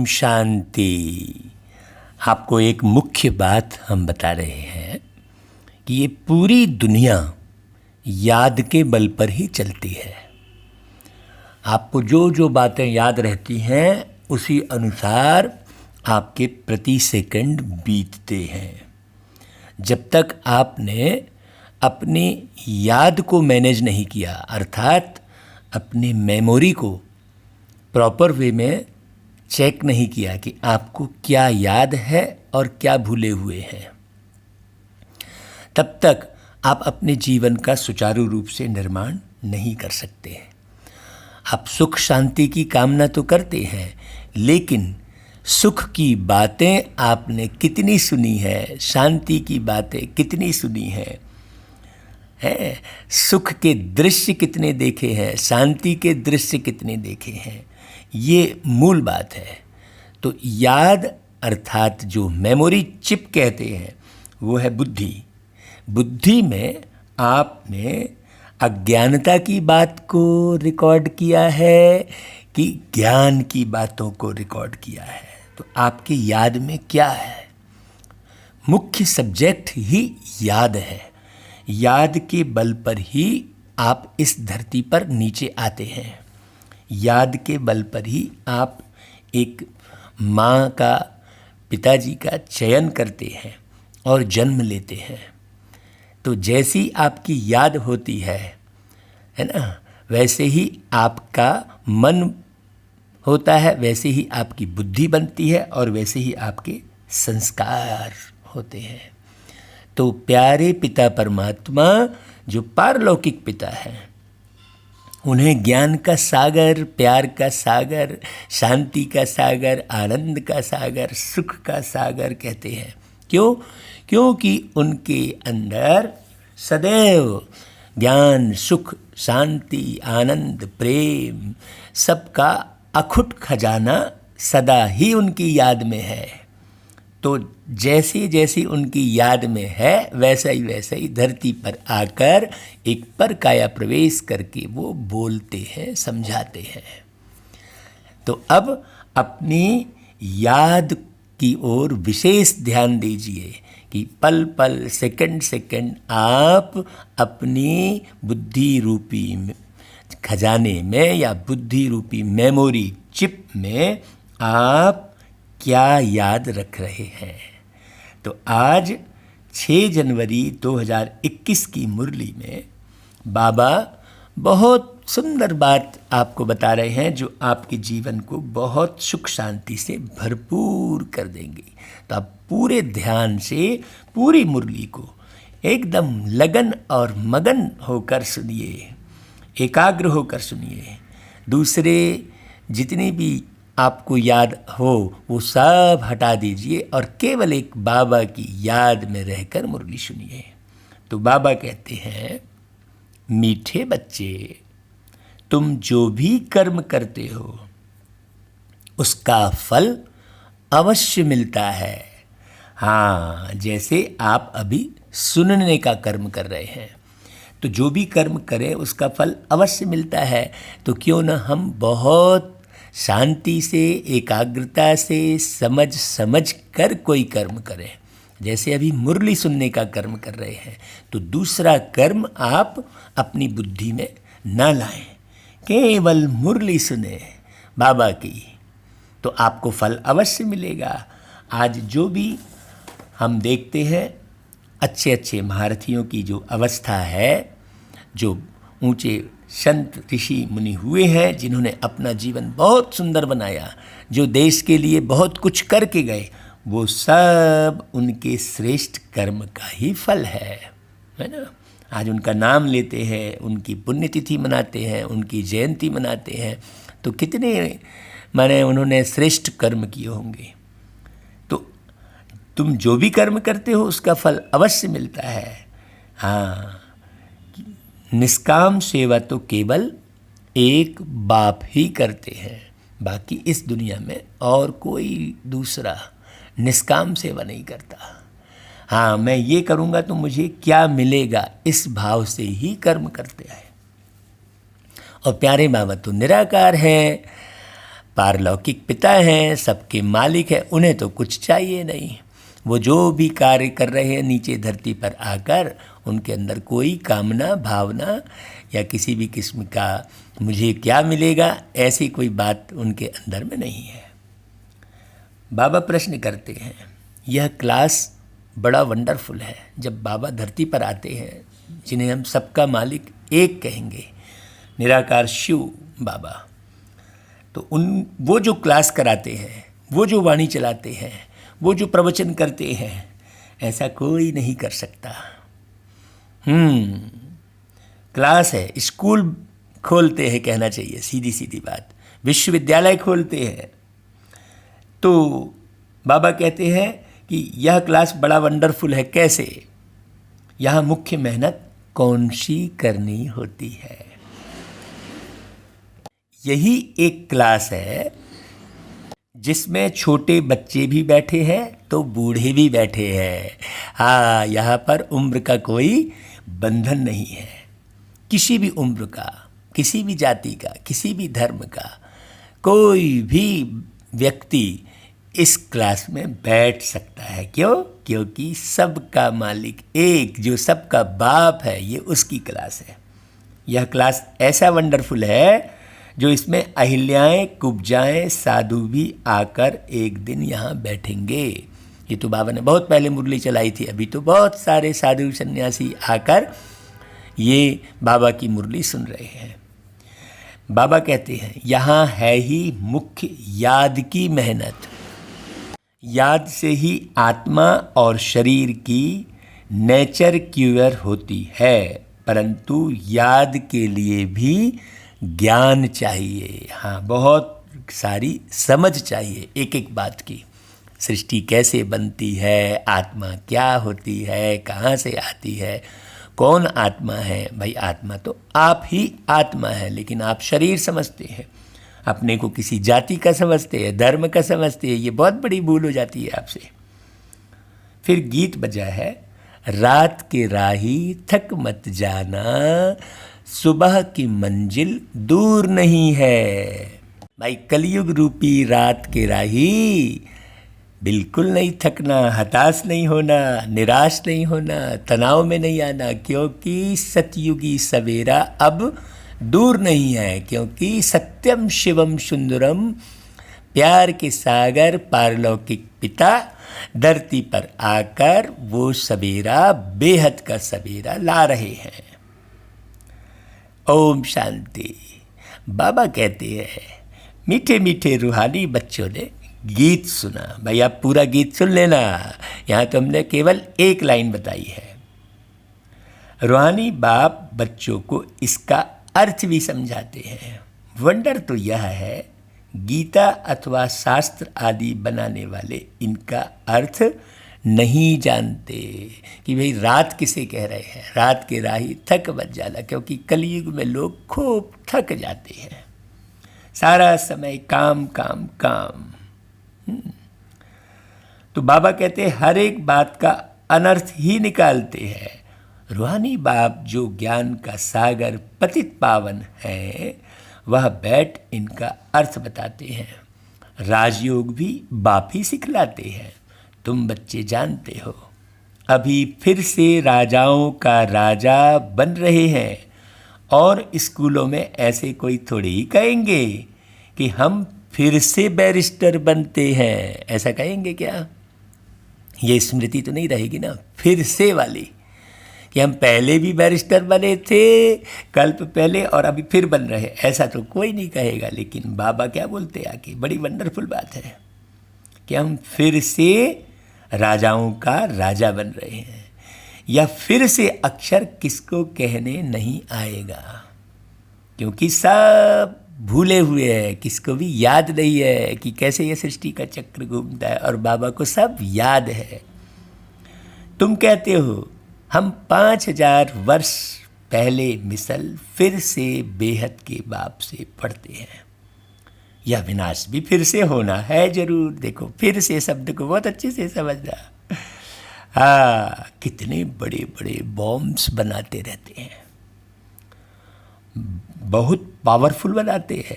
शांति। आपको एक मुख्य बात हम बता रहे हैं कि ये पूरी दुनिया याद के बल पर ही चलती है। आपको जो जो बातें याद रहती हैं उसी अनुसार आपके प्रति सेकंड बीतते हैं। जब तक आपने अपनी याद को मैनेज नहीं किया, अर्थात अपनी मेमोरी को प्रॉपर वे में चेक नहीं किया कि आपको क्या याद है और क्या भूले हुए हैं, तब तक आप अपने जीवन का सुचारू रूप से निर्माण नहीं कर सकते। आप सुख शांति की कामना तो करते हैं, लेकिन सुख की बातें आपने कितनी सुनी है, शांति की बातें कितनी सुनी है, सुख के दृश्य कितने देखे हैं, शांति के दृश्य कितने देखे हैं, ये मूल बात है। तो याद अर्थात जो मेमोरी चिप कहते हैं वो है बुद्धि। बुद्धि में आपने अज्ञानता की बात को रिकॉर्ड किया है कि ज्ञान की बातों को रिकॉर्ड किया है। तो आपकी याद में क्या है? मुख्य सब्जेक्ट ही याद है। याद के बल पर ही आप इस धरती पर नीचे आते हैं। याद के बल पर ही आप एक माँ का, पिताजी का चयन करते हैं और जन्म लेते हैं। तो जैसी आपकी याद होती है ना, वैसे ही आपका मन होता है, वैसे ही आपकी बुद्धि बनती है और वैसे ही आपके संस्कार होते हैं। तो प्यारे पिता परमात्मा जो पारलौकिक पिता हैं, उन्हें ज्ञान का सागर, प्यार का सागर, शांति का सागर, आनंद का सागर, सुख का सागर कहते हैं। क्यों? क्योंकि उनके अंदर सदैव ज्ञान, सुख, शांति, आनंद, प्रेम सबका अखुट खजाना सदा ही उनकी याद में है। तो जैसे जैसे उनकी याद में है वैसा ही धरती पर आकर एक पर काया प्रवेश करके वो बोलते हैं, समझाते हैं। तो अब अपनी याद की ओर विशेष ध्यान दीजिए कि पल पल, सेकंड सेकंड आप अपनी बुद्धि रूपी खजाने में या बुद्धि रूपी मेमोरी चिप में आप क्या याद रख रहे हैं। तो आज 6 जनवरी 2021 की मुरली में बाबा बहुत सुंदर बात आपको बता रहे हैं जो आपके जीवन को बहुत सुख शांति से भरपूर कर देंगे। तो आप पूरे ध्यान से पूरी मुरली को एकदम लगन और मगन होकर सुनिए, एकाग्र होकर सुनिए। दूसरे जितने भी आपको याद हो वो सब हटा दीजिए और केवल एक बाबा की याद में रहकर मुरली सुनिए। तो बाबा कहते हैं, मीठे बच्चे, तुम जो भी कर्म करते हो उसका फल अवश्य मिलता है। हाँ, जैसे आप अभी सुनने का कर्म कर रहे हैं, तो जो भी कर्म करें उसका फल अवश्य मिलता है। तो क्यों ना हम बहुत शांति से, एकाग्रता से, समझ कर कोई कर्म करें। जैसे अभी मुरली सुनने का कर्म कर रहे हैं, तो दूसरा कर्म आप अपनी बुद्धि में ना लाएं, केवल मुरली सुने बाबा की, तो आपको फल अवश्य मिलेगा। आज जो भी हम देखते हैं अच्छे अच्छे महारथियों की जो अवस्था है, जो ऊंचे संत ऋषि मुनि हुए हैं, जिन्होंने अपना जीवन बहुत सुंदर बनाया, जो देश के लिए बहुत कुछ करके गए, वो सब उनके श्रेष्ठ कर्म का ही फल है ना। आज उनका नाम लेते हैं, उनकी पुण्यतिथि मनाते हैं, उनकी जयंती मनाते हैं, तो कितने माने उन्होंने श्रेष्ठ कर्म किए होंगे। तो तुम जो भी कर्म करते हो उसका फल अवश्य मिलता है। हाँ, निष्काम सेवा तो केवल एक बाप ही करते हैं, बाकी इस दुनिया में और कोई दूसरा निष्काम सेवा नहीं करता। हाँ, मैं ये करूँगा तो मुझे क्या मिलेगा, इस भाव से ही कर्म करते हैं। और प्यारे बाबा तो निराकार हैं, पारलौकिक पिता हैं, सबके मालिक हैं, उन्हें तो कुछ चाहिए नहीं। वो जो भी कार्य कर रहे हैं नीचे धरती पर आकर, उनके अंदर कोई कामना भावना या किसी भी किस्म का मुझे क्या मिलेगा ऐसी कोई बात उनके अंदर में नहीं है। बाबा प्रश्न करते हैं, यह क्लास बड़ा वंडरफुल है। जब बाबा धरती पर आते हैं, जिन्हें हम सबका मालिक एक कहेंगे, निराकार शिव बाबा, तो वो जो क्लास कराते हैं, वो जो वाणी चलाते हैं, वो जो प्रवचन करते हैं, ऐसा कोई नहीं कर सकता। क्लास है, स्कूल खोलते हैं कहना चाहिए, सीधी सीधी बात, विश्वविद्यालय खोलते हैं। तो बाबा कहते हैं कि यह क्लास बड़ा वंडरफुल है। कैसे? यहाँ मुख्य मेहनत कौन सी करनी होती है। यही एक क्लास है जिसमें छोटे बच्चे भी बैठे हैं तो बूढ़े भी बैठे हैं। हाँ, यहाँ पर उम्र का कोई बंधन नहीं है, किसी भी उम्र का, किसी भी जाति का, किसी भी धर्म का कोई भी व्यक्ति इस क्लास में बैठ सकता है। क्यों? क्योंकि सबका मालिक एक, जो सबका बाप है, ये उसकी क्लास है। यह क्लास ऐसा वंडरफुल है जो इसमें अहिल्याएं कुब्जाएं साधु भी आकर एक दिन यहाँ बैठेंगे। ये तो बाबा ने बहुत पहले मुरली चलाई थी, अभी तो बहुत सारे साधु सन्यासी आकर ये बाबा की मुरली सुन रहे हैं। बाबा कहते हैं यहाँ है ही मुख्य याद की मेहनत। याद से ही आत्मा और शरीर की नेचर क्यूर होती है, परंतु याद के लिए भी ज्ञान चाहिए। हाँ, बहुत सारी समझ चाहिए एक एक बात की। सृष्टि कैसे बनती है, आत्मा क्या होती है, कहाँ से आती है, कौन आत्मा है। भाई आत्मा तो आप ही आत्मा है, लेकिन आप शरीर समझते हैं, अपने को किसी जाति का समझते हैं, धर्म का समझते हैं। ये बहुत बड़ी भूल हो जाती है आपसे। फिर गीत बजा है, रात के राही थक मत जाना, सुबह की मंजिल दूर नहीं है। भाई कलयुग रूपी रात के राही बिल्कुल नहीं थकना, हताश नहीं होना, निराश नहीं होना, तनाव में नहीं आना, क्योंकि सतयुगी सवेरा अब दूर नहीं है। क्योंकि सत्यम शिवम सुंदरम, प्यार के सागर पारलौकिक पिता धरती पर आकर वो सवेरा, बेहद का सवेरा ला रहे हैं। ओम शांति। बाबा कहते हैं, मीठे मीठे रूहानी बच्चों ने गीत सुना। भाई आप पूरा गीत सुन लेना, यहाँ तो हमने केवल एक लाइन बताई है। रूहानी बाप बच्चों को इसका अर्थ भी समझाते हैं। वंडर तो यह है, गीता अथवा शास्त्र आदि बनाने वाले इनका अर्थ नहीं जानते कि भाई रात किसे कह रहे हैं। रात के राही थक मत जाना, क्योंकि कलयुग में लोग खूब थक जाते हैं, सारा समय काम काम काम। तो बाबा कहते हैं हर एक बात का अनर्थ ही निकालते हैं। रूहानी बाप जो ज्ञान का सागर पतित पावन है, वह बैठ इनका अर्थ बताते हैं। राजयोग भी बाप ही सिखलाते हैं। तुम बच्चे जानते हो, अभी फिर से राजाओं का राजा बन रहे हैं, और स्कूलों में ऐसे कोई थोड़ी ही कहेंगे कि हम फिर से बैरिस्टर बनते हैं। ऐसा कहेंगे क्या? ये स्मृति तो नहीं रहेगी ना फिर से वाली, कि हम पहले भी बैरिस्टर बने थे कल्प पहले और अभी फिर बन रहे। ऐसा तो कोई नहीं कहेगा। लेकिन बाबा क्या बोलते हैं आके, बड़ी वंडरफुल बात है कि हम फिर से राजाओं का राजा बन रहे हैं। या फिर से अक्षर किसको कहने नहीं आएगा, क्योंकि सब भूले हुए हैं, किसको भी याद नहीं है कि कैसे ये सृष्टि का चक्र घूमता है, और बाबा को सब याद है। तुम कहते हो हम 5000 वर्ष पहले मिसल फिर से बेहद के बाप से पढ़ते हैं। यह विनाश भी फिर से होना है जरूर। देखो फिर से शब्द को बहुत अच्छे से समझना। हाँ, कितने बड़े बड़े बॉम्ब्स बनाते रहते हैं, बहुत पावरफुल बनाते हैं।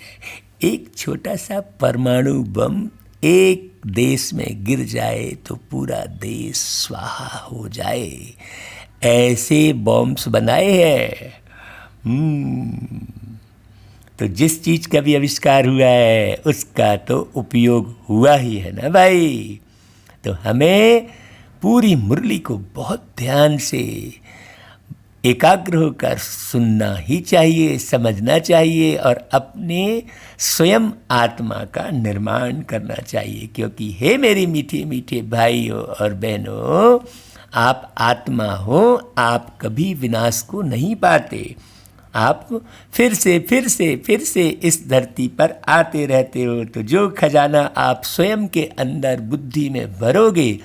एक छोटा सा परमाणु बम एक देश में गिर जाए तो पूरा देश स्वाहा हो जाए, ऐसे बॉम्ब्स बनाए हैं। तो जिस चीज़ का भी आविष्कार हुआ है उसका तो उपयोग हुआ ही है ना भाई। तो हमें पूरी मुरली को बहुत ध्यान से एकाग्र होकर सुनना ही चाहिए, समझना चाहिए और अपने स्वयं आत्मा का निर्माण करना चाहिए। क्योंकि हे मेरी मीठे मीठे भाइयों और बहनों, आप आत्मा हो, आप कभी विनाश को नहीं पाते। आप फिर से इस धरती पर आते रहते हो। तो जो खजाना आप स्वयं के अंदर बुद्धि में भरोगे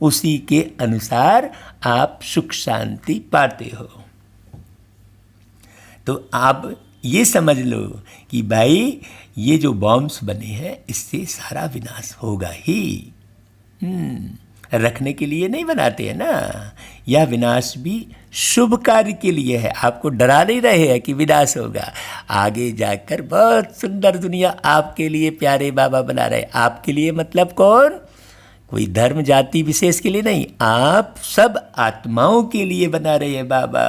उसी के अनुसार आप सुख शांति पाते हो। तो आप ये समझ लो कि भाई ये जो बॉम्ब्स बने हैं इससे सारा विनाश होगा ही। रखने के लिए नहीं बनाते हैं ना। यह विनाश भी शुभ कार्य के लिए है। आपको डरा नहीं रहे हैं कि विनाश होगा। आगे जाकर बहुत सुंदर दुनिया आपके लिए प्यारे बाबा बना रहे। आपके लिए मतलब कौन? कोई धर्म जाति विशेष के लिए नहीं, आप सब आत्माओं के लिए बना रहे हैं बाबा।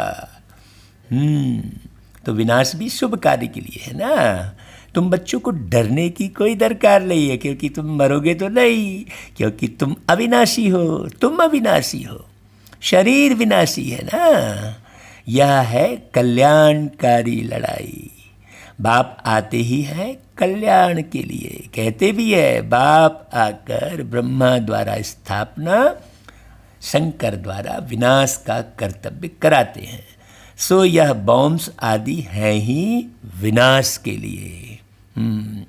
तो विनाश भी शुभ कार्य के लिए है ना। तुम बच्चों को डरने की कोई दरकार नहीं है, क्योंकि तुम मरोगे तो नहीं, क्योंकि तुम अविनाशी हो। तुम अविनाशी हो, शरीर विनाशी है ना। यह है कल्याणकारी लड़ाई। बाप आते ही हैं कल्याण के लिए। कहते भी है, बाप आकर ब्रह्मा द्वारा स्थापना, शंकर द्वारा विनाश का कर्तव्य कराते हैं। सो यह बॉम्ब्स आदि हैं ही विनाश के लिए।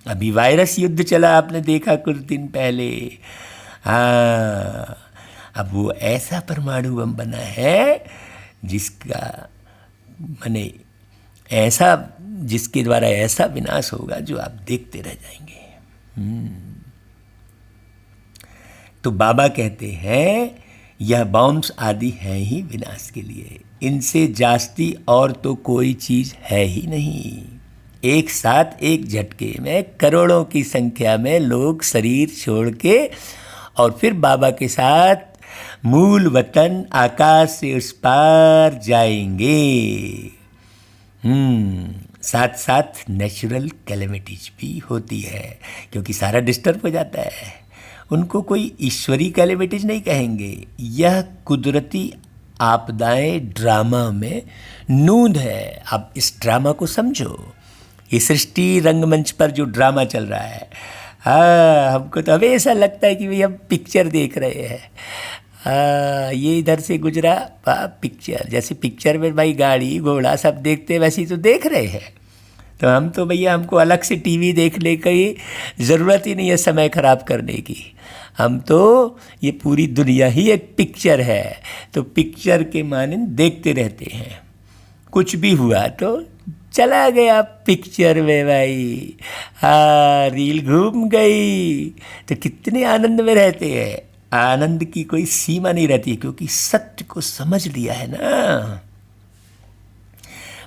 अभी वायरस युद्ध चला, आपने देखा कुछ दिन पहले। हाँ, अब वो ऐसा परमाणु बम बना है जिसका माने ऐसा, जिसके द्वारा ऐसा विनाश होगा जो आप देखते रह जाएंगे। तो बाबा कहते हैं यह बॉम्ब्स आदि हैं ही विनाश के लिए। इनसे जास्ती और तो कोई चीज़ है ही नहीं। एक साथ एक झटके में करोड़ों की संख्या में लोग शरीर छोड़ के और फिर बाबा के साथ मूल वतन आकाश से उस पार जाएंगे। साथ साथ नेचुरल कैलेमिटीज भी होती है, क्योंकि सारा डिस्टर्ब हो जाता है। उनको कोई ईश्वरी कैलेमिटीज नहीं कहेंगे। यह कुदरती आपदाएं ड्रामा में नूंद है। अब इस ड्रामा को समझो। ये सृष्टि रंगमंच पर जो ड्रामा चल रहा है, हमको तो हमेशा लगता है कि भाई हम पिक्चर देख रहे हैं। ये इधर से गुजरा पिक्चर, जैसे पिक्चर में भाई गाड़ी घोड़ा सब देखते हैं वैसे ही तो देख रहे हैं। तो हम तो भैया, हमको अलग से टीवी देखने की ज़रूरत ही नहीं है समय ख़राब करने की। हम तो ये पूरी दुनिया ही एक पिक्चर है, तो पिक्चर के मानन देखते रहते हैं। कुछ भी हुआ तो चला गया पिक्चर में भाई। रील घूम गई, तो कितने आनंद में रहते हैं। आनंद की कोई सीमा नहीं रहती, क्योंकि सत्य को समझ लिया है ना।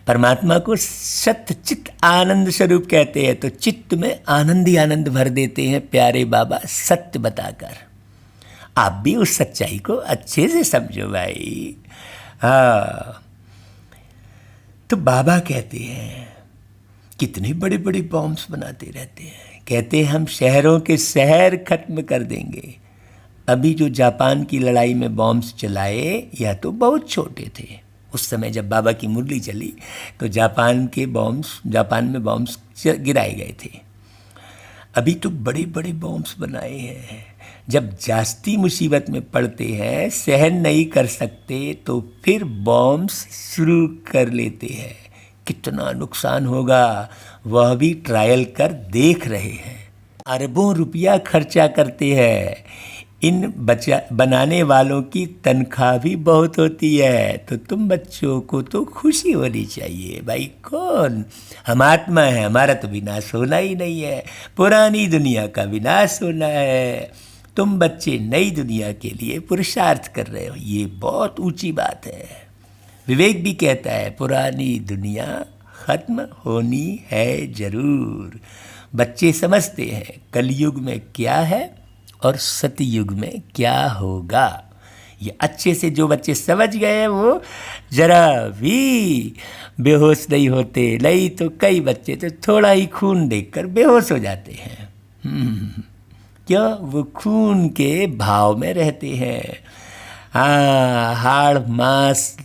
परमात्मा को सत्य चित्त आनंद स्वरूप कहते हैं। तो चित्त में आनंद ही आनंद भर देते हैं प्यारे बाबा सत्य बताकर। आप भी उस सच्चाई को अच्छे से समझो भाई। तो बाबा कहते हैं कितने बड़े बड़े बॉम्ब्स बनाते रहते हैं। कहते हैं हम शहरों के शहर खत्म कर देंगे। अभी जो जापान की लड़ाई में बॉम्ब्स चलाए, यह तो बहुत छोटे थे। उस समय जब बाबा की मुरली चली तो जापान में बॉम्ब्स गिराए गए थे। अभी तो बड़े बड़े बॉम्ब्स बनाए हैं। जब जास्ती मुसीबत में पड़ते हैं, सहन नहीं कर सकते, तो फिर बॉम्ब्स शुरू कर लेते हैं। कितना नुकसान होगा वह भी ट्रायल कर देख रहे हैं। अरबों रुपया खर्चा करते हैं। इन बनाने वालों की तनख्वाह भी बहुत होती है। तो तुम बच्चों को तो खुशी होनी चाहिए भाई। कौन? हम आत्मा है, हमारा तो विनाश होना ही नहीं है। पुरानी दुनिया का विनाश होना है। तुम बच्चे नई दुनिया के लिए पुरुषार्थ कर रहे हो, ये बहुत ऊंची बात है। विवेक भी कहता है पुरानी दुनिया खत्म होनी है जरूर। बच्चे समझते हैं कलयुग में क्या है और सतयुग में क्या होगा। ये अच्छे से जो बच्चे समझ गए हैं वो जरा भी बेहोश नहीं होते। नहीं तो कई बच्चे तो थोड़ा ही खून देखकर बेहोश हो जाते हैं। क्यों? वो खून के भाव में रहते हैं। हाँ, हाड़ मांस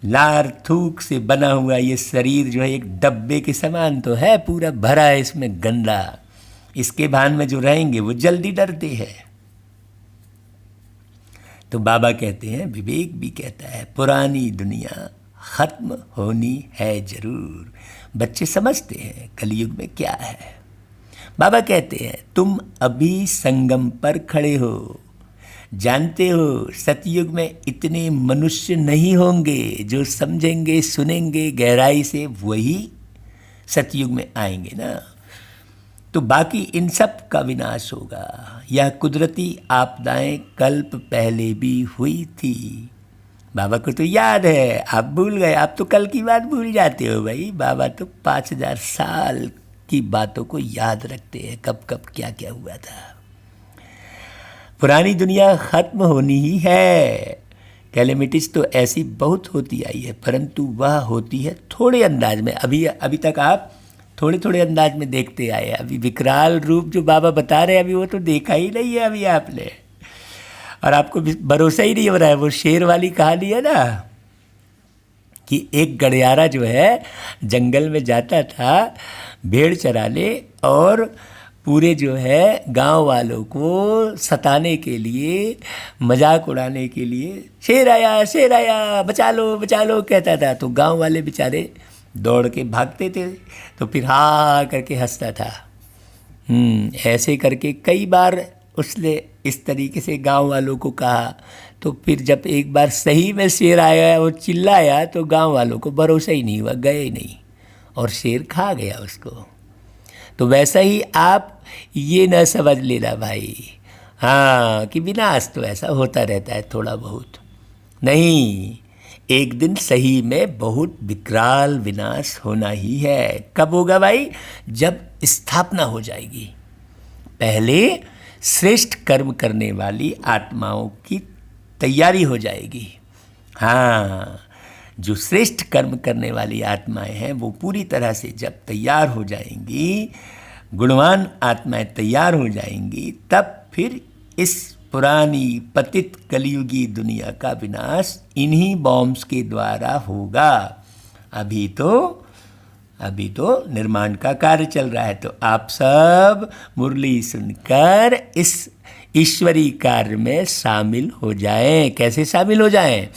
लार थूक से बना हुआ ये शरीर जो है एक डब्बे के समान तो है, पूरा भरा है इसमें गंदा। इसके भान में जो रहेंगे वो जल्दी डरते हैं। तो बाबा कहते हैं, विवेक भी कहता है, पुरानी दुनिया खत्म होनी है जरूर। बच्चे समझते हैं कलयुग में क्या है। बाबा कहते हैं, तुम अभी संगम पर खड़े हो, जानते हो सतयुग में इतने मनुष्य नहीं होंगे जो समझेंगे सुनेंगे गहराई से, वही सतयुग में आएंगे ना। तो बाकी इन सब का विनाश होगा। यह कुदरती आपदाएं कल्प पहले भी हुई थी। बाबा को तो याद है, आप भूल गए। आप तो कल की बात भूल जाते हो भाई। बाबा तो 5000 साल की बातों को याद रखते हैं, कब कब क्या क्या हुआ था। पुरानी दुनिया खत्म होनी ही है। कैलेमिटीज तो ऐसी बहुत होती आई है, परंतु वह होती है थोड़े अंदाज में। अभी तक आप थोड़े थोड़े अंदाज में देखते आए। अभी विकराल रूप जो बाबा बता रहे हैं अभी वो तो देखा ही नहीं है अभी आपने, और आपको भरोसा ही नहीं हो रहा है। वो शेर वाली कहानी है ना कि एक गड़ियारा जो है जंगल में जाता था भेड़ चराने, और पूरे जो है गांव वालों को सताने के लिए, मजाक उड़ाने के लिए, शेर आया बचा लो कहता था। तो गांव वाले बेचारे दौड़ के भागते थे, तो फिर हाँ करके हंसता था। ऐसे करके कई बार उसने इस तरीके से गांव वालों को कहा। तो फिर जब एक बार सही में शेर आया, वो चिल्लाया, तो गांव वालों को भरोसा ही नहीं हुआ, गए नहीं, और शेर खा गया उसको। तो वैसा ही आप ये न समझ लेना भाई, हाँ, कि विनाश तो ऐसा होता रहता है थोड़ा बहुत। नहीं, एक दिन सही में बहुत विकराल विनाश होना ही है। कब होगा भाई? जब स्थापना हो जाएगी। पहले श्रेष्ठ कर्म करने वाली आत्माओं की तैयारी हो जाएगी। हाँ, जो श्रेष्ठ कर्म करने वाली आत्माएं हैं वो पूरी तरह से जब तैयार हो जाएंगी, गुणवान आत्माएं तैयार हो जाएंगी, तब फिर इस पुरानी पतित कलयुगी दुनिया का विनाश इन्हीं बॉम्ब्स के द्वारा होगा। अभी तो निर्माण का कार्य चल रहा है। तो आप सब मुरली सुनकर इस ईश्वरी कार्य में शामिल हो जाएं। कैसे शामिल हो जाएं?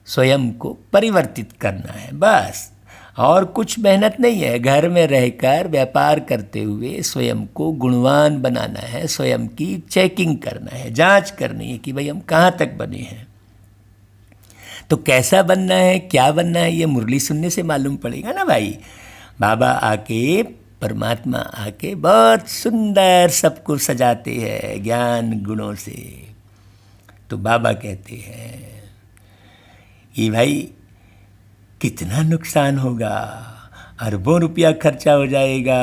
स्वयं को परिवर्तित करना है बस, और कुछ मेहनत नहीं है। घर में रहकर व्यापार करते हुए स्वयं को गुणवान बनाना है, स्वयं की चेकिंग करना है, जांच करनी है कि भाई हम कहाँ तक बने हैं। तो कैसा बनना है, क्या बनना है, ये मुरली सुनने से मालूम पड़ेगा ना भाई। बाबा आके, परमात्मा आके बहुत सुंदर सबको सजाते हैं ज्ञान गुणों से। तो बाबा कहते हैं कि भाई कितना नुकसान होगा, अरबों रुपया खर्चा हो जाएगा।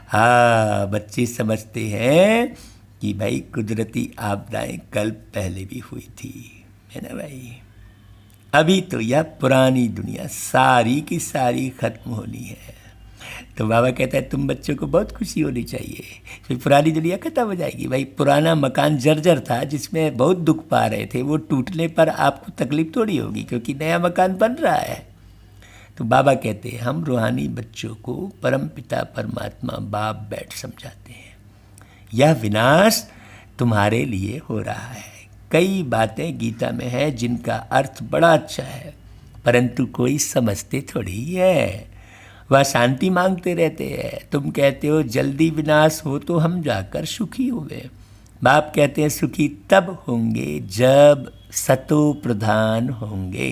हाँ, बच्चे समझते हैं कि भाई कुदरती आपदाएं कल पहले भी हुई थी, है ना भाई। अभी तो यह पुरानी दुनिया सारी की सारी खत्म होनी है। तो बाबा कहता है तुम बच्चों को बहुत खुशी होनी चाहिए, फिर पुरानी दुनिया खत्म हो जाएगी। भाई पुराना मकान जर्जर था जिसमें बहुत दुख पा रहे थे, वो टूटने पर आपको तकलीफ थोड़ी होगी क्योंकि नया मकान बन रहा है। तो बाबा कहते हैं हम रूहानी बच्चों को परमपिता परमात्मा बाप बैठ समझाते हैं, यह विनाश तुम्हारे लिए हो रहा है। कई बातें गीता में है जिनका अर्थ बड़ा अच्छा है, परंतु कोई समझते थोड़ी है। वह शांति मांगते रहते हैं। तुम कहते हो जल्दी विनाश हो तो हम जाकर सुखी हुए। बाप कहते हैं सुखी तब होंगे जब सतो प्रधान होंगे।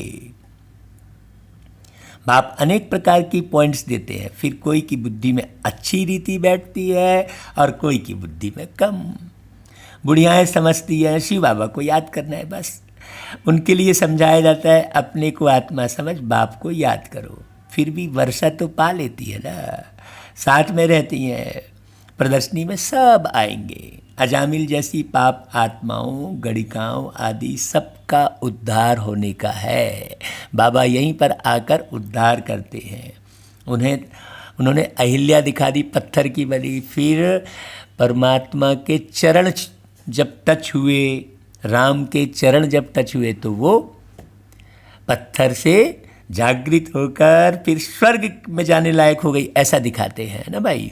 बाप अनेक प्रकार की पॉइंट्स देते हैं, फिर कोई की बुद्धि में अच्छी रीति बैठती है और कोई की बुद्धि में कम। बुढ़ियाएँ समझती हैं शिव बाबा को याद करना है बस। उनके लिए समझाया जाता है अपने को आत्मा समझ, बाप को याद करो। फिर भी वर्षा तो पा लेती है ना, साथ में रहती हैं, प्रदर्शनी में सब आएंगे। अजामिल जैसी पाप आत्माओं, गणिकाओं आदि सबका उद्धार होने का है। बाबा यहीं पर आकर उद्धार करते हैं। उन्होंने अहिल्या दिखा दी पत्थर की बनी, फिर परमात्मा के चरण जब टच हुए, राम के चरण जब टच हुए तो वो पत्थर से जागृत होकर फिर स्वर्ग में जाने लायक हो गई, ऐसा दिखाते हैं ना भाई।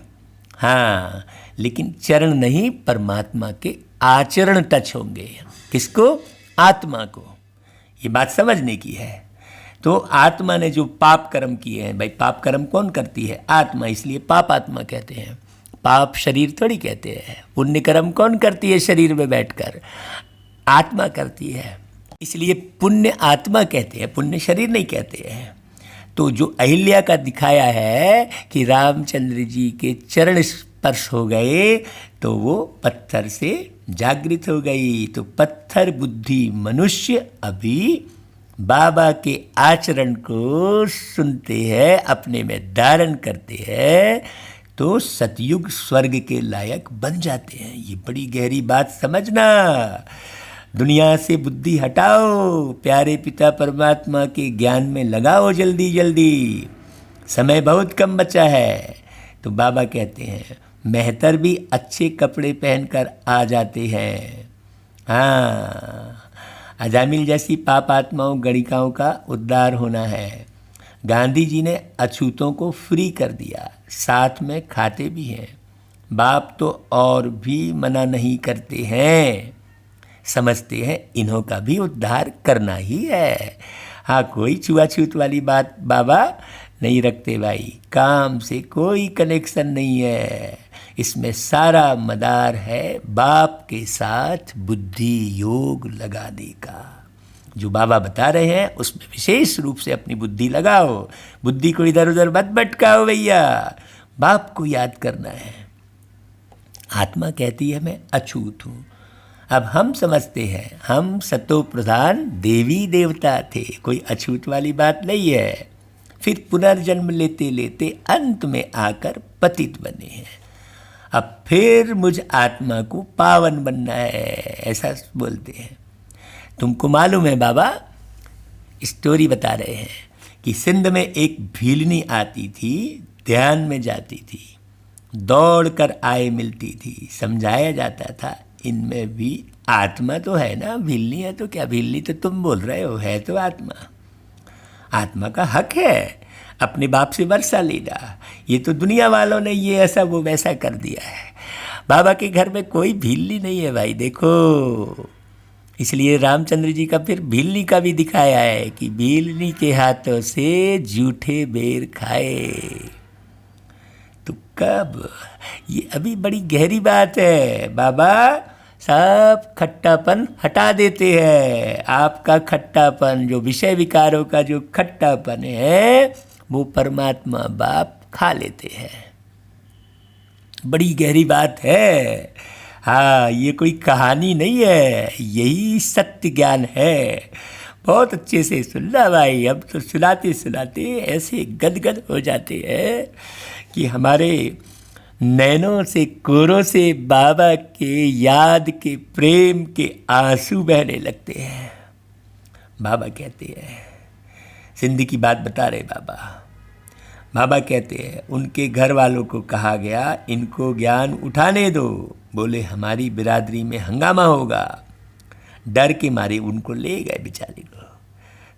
हाँ, लेकिन चरण नहीं, परमात्मा के आचरण टच होंगे। किसको? आत्मा को। ये बात समझने की है। तो आत्मा ने जो पाप कर्म किए हैं, भाई पाप कर्म कौन करती है? आत्मा, इसलिए पाप आत्मा कहते हैं। पाप शरीर थोड़ी कहते हैं। पुण्य कर्म कौन करती है? शरीर में बैठकर आत्मा करती है, इसलिए पुण्य आत्मा कहते हैं, पुण्य शरीर नहीं कहते हैं। तो जो अहिल्या का दिखाया है कि रामचंद्र जी के चरण स्पर्श हो गए तो वो पत्थर से जागृत हो गई। तो पत्थर बुद्धि मनुष्य अभी बाबा के आचरण को सुनते हैं, अपने में धारण करते हैं, तो सतयुग स्वर्ग के लायक बन जाते हैं। ये बड़ी गहरी बात समझना। दुनिया से बुद्धि हटाओ, प्यारे पिता परमात्मा के ज्ञान में लगाओ जल्दी जल्दी, समय बहुत कम बचा है। तो बाबा कहते हैं मेहतर भी अच्छे कपड़े पहनकर आ जाते हैं। हाँ, अजामिल जैसी पाप आत्माओं, गणिकाओं का उद्धार होना है। गांधी जी ने अछूतों को फ्री कर दिया, साथ में खाते भी हैं। बाप तो और भी मना नहीं करते हैं, समझते हैं इन्हों का भी उद्धार करना ही है। हाँ, कोई छुआछूत वाली बात बाबा नहीं रखते भाई, काम से कोई कनेक्शन नहीं है। इसमें सारा मदार है बाप के साथ बुद्धि योग लगाने का। जो बाबा बता रहे हैं उसमें विशेष रूप से अपनी बुद्धि लगाओ, बुद्धि को इधर उधर मत भटकाओ भैया, बाप को याद करना है। आत्मा कहती है मैं अछूत हूँ। अब हम समझते हैं हम सतो प्रधान देवी देवता थे, कोई अछूत वाली बात नहीं है। फिर पुनर्जन्म लेते लेते अंत में आकर पतित बने हैं। अब फिर मुझ आत्मा को पावन बनना है, ऐसा बोलते हैं। तुमको मालूम है बाबा स्टोरी बता रहे हैं कि सिंध में एक भीलनी आती थी, ध्यान में जाती थी, दौड़ कर आए मिलती थी। समझाया जाता था इनमें भी आत्मा तो है ना, भीलनी है तो क्या, भीलनी तो तुम बोल रहे हो, है तो आत्मा। आत्मा का हक है अपने बाप से वर्षा लेना। ये तो दुनिया वालों ने ये ऐसा वो वैसा कर दिया है। बाबा के घर में कोई भीलनी नहीं है भाई, देखो। इसलिए रामचंद्र जी का फिर भीलनी का भी दिखाया है कि भीलनी के हाथों से जूठे बेर खाए। तो कब, ये अभी बड़ी गहरी बात है। बाबा सब खट्टापन हटा देते हैं। आपका खट्टापन, जो विषय विकारों का जो खट्टापन है, वो परमात्मा बाप खा लेते हैं। बड़ी गहरी बात है। हाँ, ये कोई कहानी नहीं है, यही सत्य ज्ञान है। बहुत अच्छे से सुनना भाई, अब तो सुनाते सुनाते ऐसे गदगद हो जाते हैं कि हमारे नैनों से कोरों से बाबा के याद के प्रेम के आंसू बहने लगते हैं। बाबा कहते हैं, सिंधी की बात बता रहे बाबा। बाबा कहते हैं उनके घर वालों को कहा गया इनको ज्ञान उठाने दो। बोले हमारी बिरादरी में हंगामा होगा। डर के मारे उनको ले गए बेचारे को।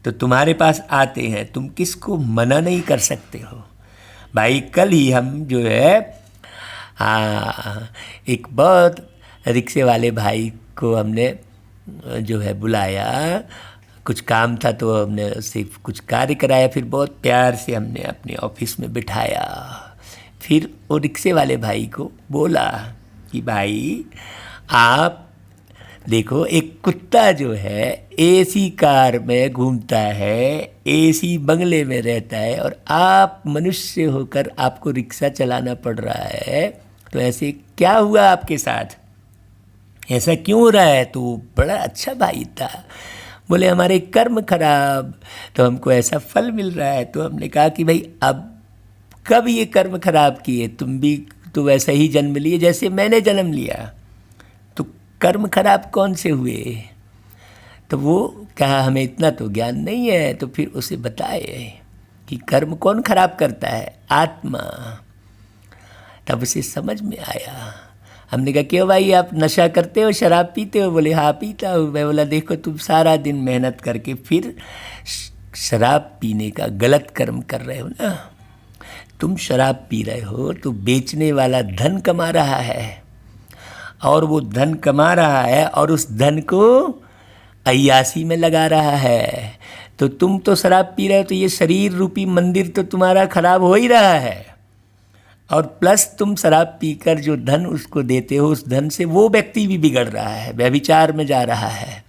तो तुम्हारे पास आते हैं, तुम किसको मना नहीं कर सकते हो भाई। कल ही हम जो है एक बहुत रिक्शे वाले भाई को हमने जो है बुलाया, कुछ काम था तो हमने उससे कुछ कार्य कराया, फिर बहुत प्यार से हमने अपने ऑफिस में बिठाया। फिर वो रिक्शे वाले भाई को बोला कि भाई आप देखो, एक कुत्ता जो है एसी कार में घूमता है, एसी बंगले में रहता है, और आप मनुष्य होकर आपको रिक्शा चलाना पड़ रहा है, तो ऐसे क्या हुआ आपके साथ, ऐसा क्यों हो रहा है। तो बड़ा अच्छा भाई था। बोले हमारे कर्म खराब, तो हमको ऐसा फल मिल रहा है। तो हमने कहा कि भाई अब कब ये कर्म खराब किए? तुम भी तो वैसा ही जन्म लिए जैसे मैंने जन्म लिया, तो कर्म खराब कौन से हुए? तो वो कहा हमें इतना तो ज्ञान नहीं है। तो फिर उसे बताए कि कर्म कौन खराब करता है? आत्मा। तब उसे समझ में आया। हमने कहा क्यों भाई, आप नशा करते हो, शराब पीते हो? बोले हाँ पीता हूँ। मैं बोला देखो तुम सारा दिन मेहनत करके फिर शराब पीने का गलत कर्म कर रहे हो ना। तुम शराब पी रहे हो तो बेचने वाला धन कमा रहा है, और वो धन कमा रहा है और उस धन को अय्यासी में लगा रहा है। तो तुम तो शराब पी रहे हो, तो ये शरीर रूपी मंदिर तो तुम्हारा खराब हो ही रहा है, और प्लस तुम शराब पीकर जो धन उसको देते हो, उस धन से वो व्यक्ति भी बिगड़ रहा है, व्यभिचार में जा रहा है।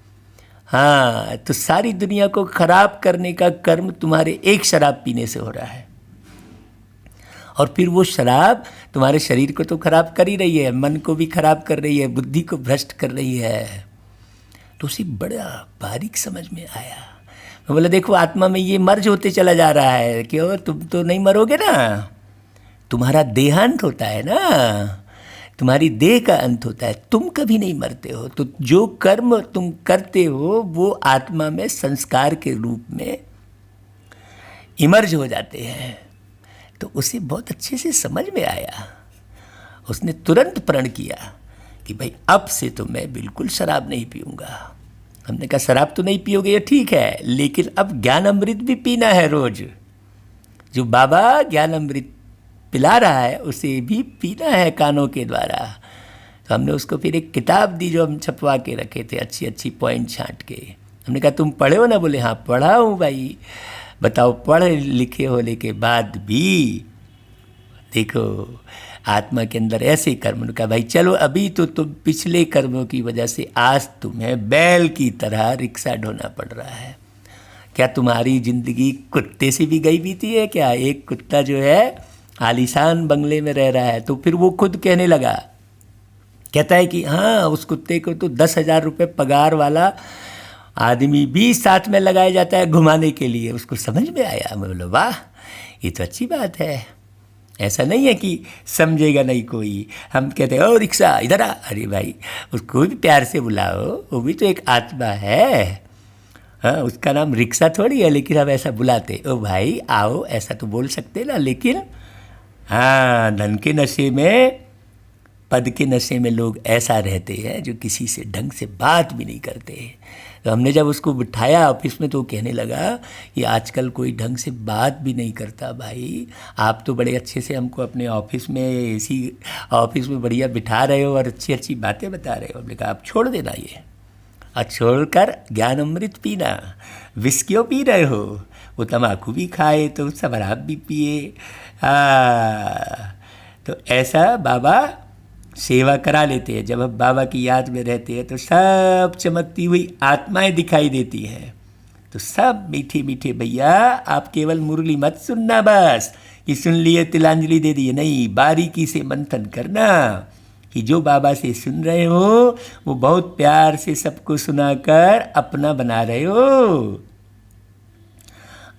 हाँ, तो सारी दुनिया को खराब करने का कर्म तुम्हारे एक शराब पीने से हो रहा है, और फिर वो शराब तुम्हारे शरीर को तो खराब कर ही रही है, मन को भी खराब कर रही है, बुद्धि को भ्रष्ट कर रही है। तो उसे बड़ा बारीक समझ में आया। मैं बोला देखो आत्मा में ये मर्ज होते चला जा रहा है। क्यों? तुम तो नहीं मरोगे ना, तुम्हारा देहांत होता है ना, तुम्हारी देह का अंत होता है, तुम कभी नहीं मरते हो। तो जो कर्म तुम करते हो वो आत्मा में संस्कार के रूप में इमर्ज हो जाते हैं। तो उसे बहुत अच्छे से समझ में आया। उसने तुरंत प्रण किया कि भाई अब से तो मैं बिल्कुल शराब नहीं पीऊँगा। हमने कहा शराब तो नहीं पियोगे ये ठीक है, लेकिन अब ज्ञान अमृत भी पीना है रोज। जो बाबा ज्ञान अमृत पिला रहा है उसे भी पीना है कानों के द्वारा। तो हमने उसको फिर एक किताब दी जो हम छपवा के रखे थे, अच्छी अच्छी पॉइंट छांट के। हमने कहा तुम पढ़े हो ना? बोले हाँ पढ़ा हूँ भाई। बताओ पढ़े लिखे होने के बाद भी देखो आत्मा के अंदर ऐसे कर्म। का भाई चलो अभी तो तुम पिछले कर्मों की वजह से आज तुम्हें बैल की तरह रिक्शा ढोना पड़ रहा है। क्या तुम्हारी जिंदगी कुत्ते से भी गई बीती है क्या? एक कुत्ता जो है आलीशान बंगले में रह रहा है, तो फिर वो खुद कहने लगा, कहता है कि हाँ उस कुत्ते को तो 10,000 रुपये पगार वाला आदमी भी साथ में लगाया जाता है घुमाने के लिए। उसको समझ में आया। मैं बोला वाह ये तो अच्छी बात है। ऐसा नहीं है कि समझेगा नहीं कोई। हम कहते हैं ओ रिक्शा इधर आ, अरे भाई उसको भी प्यार से बुलाओ, वो भी तो एक आत्मा है। हाँ उसका नाम रिक्शा थोड़ी है, लेकिन हम ऐसा बुलाते ओ भाई आओ, ऐसा तो बोल सकते ना। लेकिन हाँ धन के नशे में, पद के नशे में लोग ऐसा रहते हैं जो किसी से ढंग से बात भी नहीं करते। तो हमने जब उसको बिठाया ऑफिस में तो कहने लगा कि आजकल कोई ढंग से बात भी नहीं करता भाई। आप तो बड़े अच्छे से हमको अपने ऑफिस में, इसी ऑफिस में बढ़िया बिठा रहे हो और अच्छी अच्छी बातें बता रहे हो। हमने कहा आप छोड़ देना ये, और छोड़कर ज्ञान अमृत पीना। विष क्यों पी रहे हो? वो तम्बाकू भी खाए तो शराब भी पिए। तो ऐसा बाबा सेवा करा लेते हैं। जब हम बाबा की याद में रहते हैं तो सब चमकती हुई आत्माएं दिखाई देती हैं। तो सब मीठे मीठे भैया, आप केवल मुरली मत सुनना बस कि सुन लिए तिलांजलि दे दिए, नहीं, बारीकी से मंथन करना कि जो बाबा से सुन रहे हो वो बहुत प्यार से सबको सुनाकर अपना बना रहे हो।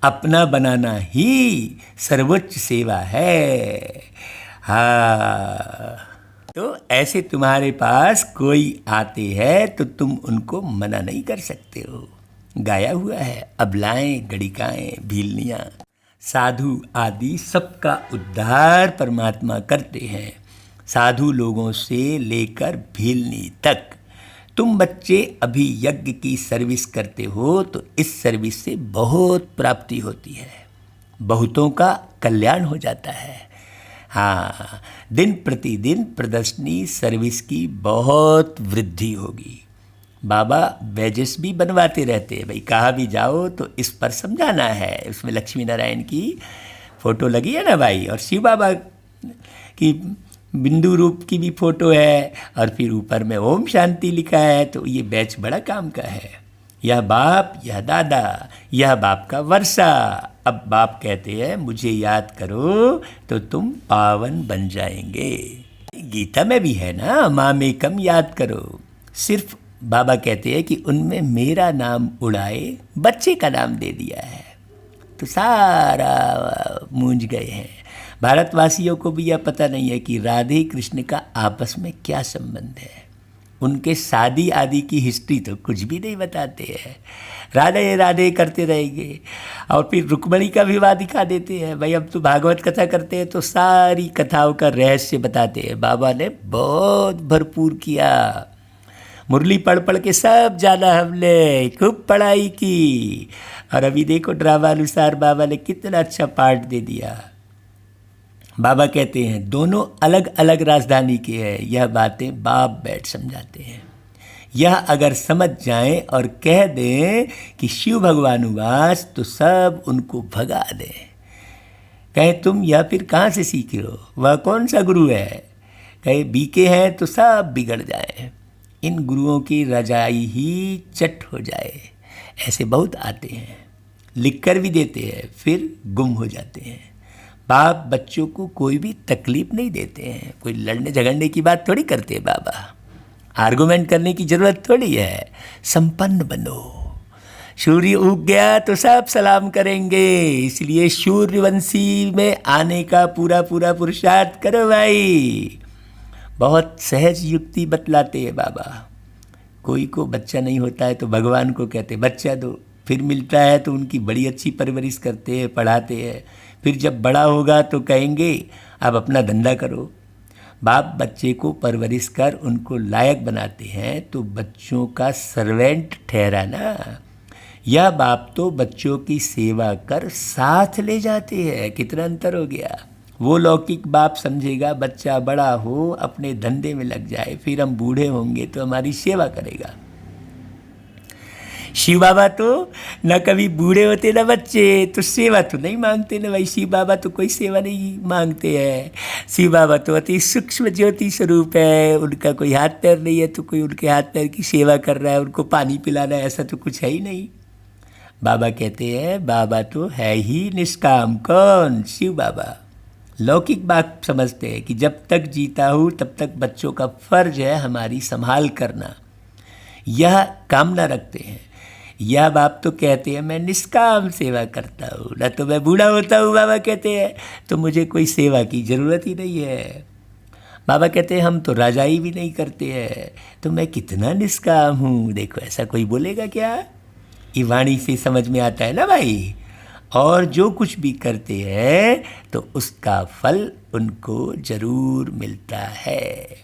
अपना बनाना ही सर्वोच्च सेवा है। हाँ तो ऐसे तुम्हारे पास कोई आते हैं तो तुम उनको मना नहीं कर सकते हो। गाया हुआ है, अबलाएं, गणिकाएं, भीलनियाँ, साधु आदि सबका उद्धार परमात्मा करते हैं। साधु लोगों से लेकर भीलनी तक। तुम बच्चे अभी यज्ञ की सर्विस करते हो तो इस सर्विस से बहुत प्राप्ति होती है, बहुतों का कल्याण हो जाता है। हाँ दिन प्रतिदिन प्रदर्शनी सर्विस की बहुत वृद्धि होगी। बाबा बैजेस भी बनवाते रहते हैं भाई, कहाँ भी जाओ तो इस पर समझाना है। उसमें लक्ष्मी नारायण की फ़ोटो लगी है ना भाई, और शिव बाबा की बिंदु रूप की भी फ़ोटो है, और फिर ऊपर में ओम शांति लिखा है। तो ये बैच बड़ा काम का है। यह बाप, यह दादा, यह बाप का वर्षा। अब बाप कहते हैं मुझे याद करो तो तुम पावन बन जाएंगे। गीता में भी है ना, मामेकम याद करो। सिर्फ बाबा कहते हैं कि उनमें मेरा नाम उड़ाए बच्चे का नाम दे दिया है, तो सारा मूंझ गए हैं। भारतवासियों को भी यह पता नहीं है कि राधे कृष्ण का आपस में क्या संबंध है। उनके शादी आदि की हिस्ट्री तो कुछ भी नहीं बताते हैं, राधे राधे करते रहेंगे। और फिर रुक्मणी का विवाह दिखा देते हैं। भाई अब तो भागवत कथा करते हैं तो सारी कथाओं का रहस्य बताते हैं। बाबा ने बहुत भरपूर किया, मुरली पढ़ पढ़ के सब जाना हमने, खूब पढ़ाई की। और अभी देखो ड्रामानुसार बाबा ने कितना अच्छा पाठ दे दिया। बाबा कहते हैं दोनों अलग अलग राजधानी के हैं, यह बातें बाप बैठ समझाते हैं। यह अगर समझ जाएं और कह दें कि शिव भगवान उवास तो सब उनको भगा दें। कहें तुम यह फिर कहाँ से सीखे हो, वह कौन सा गुरु है। कहे बीके हैं तो सब बिगड़ जाए, इन गुरुओं की रजाई ही चट हो जाए। ऐसे बहुत आते हैं, लिखकर भी देते हैं, फिर गुम हो जाते हैं। बाप बच्चों को कोई भी तकलीफ नहीं देते हैं, कोई लड़ने झगड़ने की बात थोड़ी करते हैं बाबा, आर्गुमेंट करने की जरूरत थोड़ी है। संपन्न बनो, सूर्य उग गया तो सब सलाम करेंगे, इसलिए सूर्यवंशी में आने का पूरा पूरा पुरुषार्थ करो भाई। बहुत सहज युक्ति बतलाते हैं बाबा। कोई को बच्चा नहीं होता है तो भगवान को कहते बच्चा दो, फिर मिलता है तो उनकी बड़ी अच्छी परवरिश करते हैं, पढ़ाते हैं। फिर जब बड़ा होगा तो कहेंगे अब अपना धंधा करो। बाप बच्चे को परवरिश कर उनको लायक बनाते हैं तो बच्चों का सर्वेंट ठहरा ना। यह बाप तो बच्चों की सेवा कर साथ ले जाते हैं। कितना अंतर हो गया। वो लौकिक बाप समझेगा बच्चा बड़ा हो अपने धंधे में लग जाए, फिर हम बूढ़े होंगे तो हमारी सेवा करेगा। शिव बाबा तो न कभी बूढ़े होते न बच्चे, तो सेवा तो नहीं मांगते ना भाई। शिव बाबा तो कोई सेवा नहीं मांगते हैं। शिव बाबा तो अति सूक्ष्म ज्योति स्वरूप है, उनका कोई हाथ पैर नहीं है तो कोई उनके हाथ पैर की सेवा कर रहा है, उनको पानी पिलाना है, ऐसा तो कुछ है ही नहीं। बाबा कहते हैं बाबा तो है ही निष्काम। कौन? शिव बाबा। लौकिक बात समझते हैं कि जब तक जीता हूँ तब तक बच्चों का फर्ज है हमारी संभाल करना, यह कामना रखते हैं। यह बाप तो कहते हैं मैं निष्काम सेवा करता हूँ, न तो मैं बूढ़ा होता हूँ बाबा कहते हैं, तो मुझे कोई सेवा की ज़रूरत ही नहीं है। बाबा कहते हैं हम तो राजाई भी नहीं करते हैं, तो मैं कितना निष्काम हूँ। देखो ऐसा कोई बोलेगा क्या? ये वाणी से समझ में आता है ना भाई। और जो कुछ भी करते हैं तो उसका फल उनको जरूर मिलता है।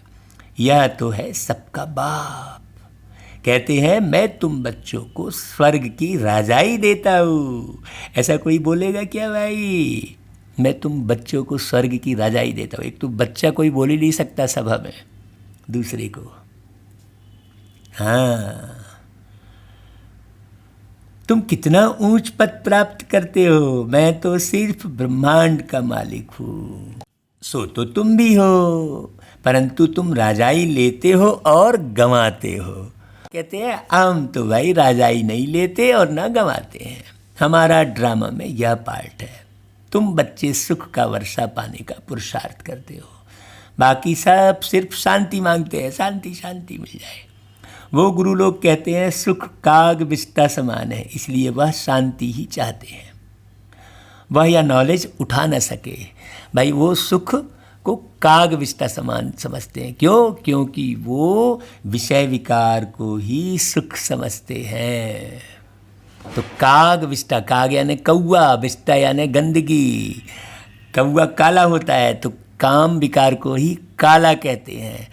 यह तो है सबका बाप। कहते हैं मैं तुम बच्चों को स्वर्ग की राजाई देता हूँ। ऐसा कोई बोलेगा क्या भाई? मैं तुम बच्चों को स्वर्ग की राजाई देता हूँ। एक तो बच्चा कोई बोल ही नहीं सकता सभा में दूसरे को। हाँ, तुम कितना ऊंच पद प्राप्त करते हो, मैं तो सिर्फ ब्रह्मांड का मालिक हूँ। सो तो तुम भी हो, परंतु तुम राजाई लेते हो और गंवाते हो। कहते हैं हम तो भाई राजाई नहीं लेते और ना गंवाते हैं, हमारा ड्रामा में यह पार्ट है। तुम बच्चे सुख का वर्षा पाने का पुरुषार्थ करते हो, बाकी सब सिर्फ शांति मांगते हैं, शांति शांति मिल जाए। वो गुरु लोग कहते हैं सुख काग बिस्टा समान है, इसलिए वह शांति ही चाहते हैं। वह यह नॉलेज उठा न सके भाई, वो सुख को काग विष्टा समान समझते हैं। क्यों? क्योंकि वो विषय विकार को ही सुख समझते हैं। तो काग विष्टा, काग यानी कौआ, विष्टा यानी गंदगी। कौआ काला होता है तो काम विकार को ही काला कहते हैं।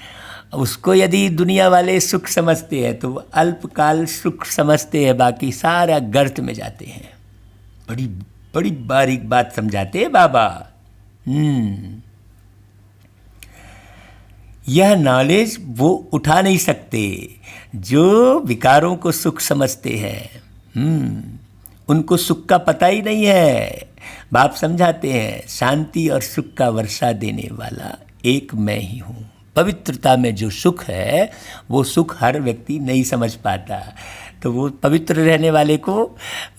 उसको यदि दुनिया वाले सुख समझते हैं तो वो अल्पकाल सुख समझते हैं, बाकी सारा गर्त में जाते हैं। बड़ी बड़ी बारीक बात समझाते हैं बाबा। यह नॉलेज वो उठा नहीं सकते जो विकारों को सुख समझते हैं। उनको सुख का पता ही नहीं है। बाप समझाते हैं शांति और सुख का वर्षा देने वाला एक मैं ही हूँ। पवित्रता में जो सुख है वो सुख हर व्यक्ति नहीं समझ पाता, तो वो पवित्र रहने वाले को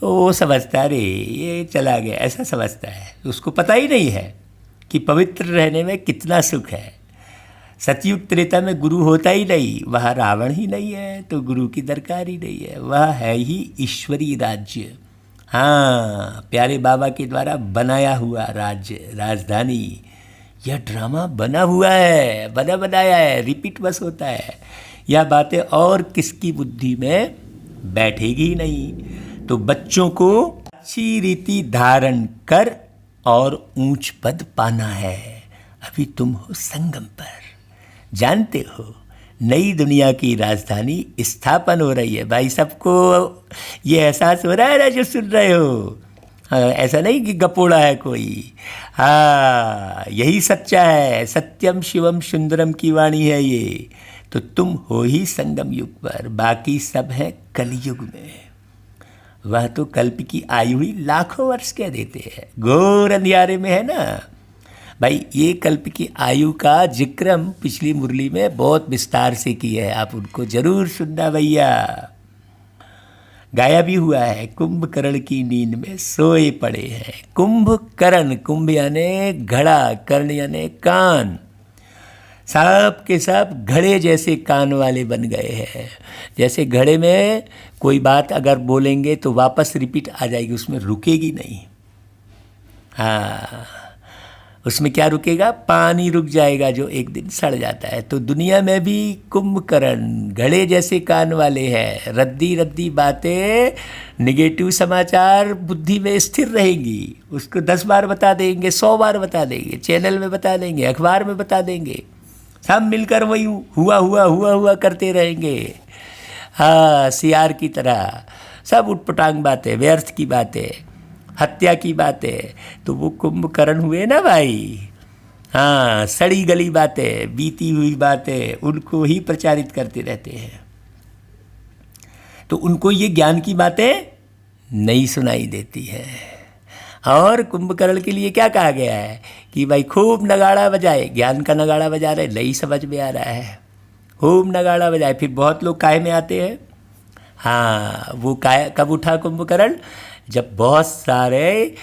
वो समझता है अरे ये चला गया, ऐसा समझता है। उसको पता ही नहीं है कि पवित्र रहने में कितना सुख है। सतयुग त्रेता में गुरु होता ही नहीं, वह रावण ही नहीं है तो गुरु की दरकार ही नहीं है। वह है ही ईश्वरीय राज्य। हाँ, प्यारे बाबा के द्वारा बनाया हुआ राज्य, राजधानी यह ड्रामा बना हुआ है, बना बनाया है, रिपीट बस होता है। यह बातें और किसकी बुद्धि में बैठेगी ही नहीं। तो बच्चों को अच्छी रीति धारण कर और ऊंच पद पाना है। अभी तुम हो संगम पर, जानते हो नई दुनिया की राजधानी स्थापन हो रही है। भाई सबको ये एहसास हो रहा है ना जो सुन रहे हो? हाँ, ऐसा नहीं कि गपोड़ा है कोई। हाँ, यही सच्चा है। सत्यम शिवम सुंदरम की वाणी है ये। तो तुम हो ही संगम युग पर, बाकी सब है कलयुग में। वह तो कल्प की आयु ही लाखों वर्ष कह देते हैं, घोर अंधियारे में है ना भाई। ये कल्प की आयु का जिक्र हम पिछली मुरली में बहुत विस्तार से किए हैं, आप उनको जरूर सुनना भैया। गाया भी हुआ है, कुंभकर्ण की नींद में सोए पड़े हैं। कुंभकर्ण, कुंभ यानी घड़ा, कर्ण यानी कान। सब के सब घड़े जैसे कान वाले बन गए हैं। जैसे घड़े में कोई बात अगर बोलेंगे तो वापस रिपीट आ जाएगी, उसमें रुकेगी नहीं। हाँ, उसमें क्या रुकेगा? पानी रुक जाएगा जो एक दिन सड़ जाता है। तो दुनिया में भी कुंभकर्ण घड़े जैसे कान वाले हैं। रद्दी रद्दी बातें, निगेटिव समाचार बुद्धि में स्थिर रहेंगी। उसको 10 बार बता देंगे, 100 बार बता देंगे, चैनल में बता देंगे, अखबार में बता देंगे, सब मिलकर वही हुआ हुआ हुआ हुआ करते रहेंगे। हाँ, सियार की तरह सब उटपटांग बातें, व्यर्थ की बातें, हत्या की बातें। तो वो कुंभकर्ण हुए ना भाई। हाँ, सड़ी गली बातें, बीती हुई बातें, उनको ही प्रचारित करते रहते हैं। तो उनको ये ज्ञान की बातें नहीं सुनाई देती है। और कुंभकर्ण के लिए क्या कहा गया है कि भाई खूब नगाड़ा बजाए, ज्ञान का नगाड़ा बजा रहे, नहीं समझ में आ रहा है, खूब नगाड़ा बजाए। फिर बहुत लोग काहे में आते हैं। हाँ, वो काय कब उठा कुंभकर्ण? जब बहुत सारे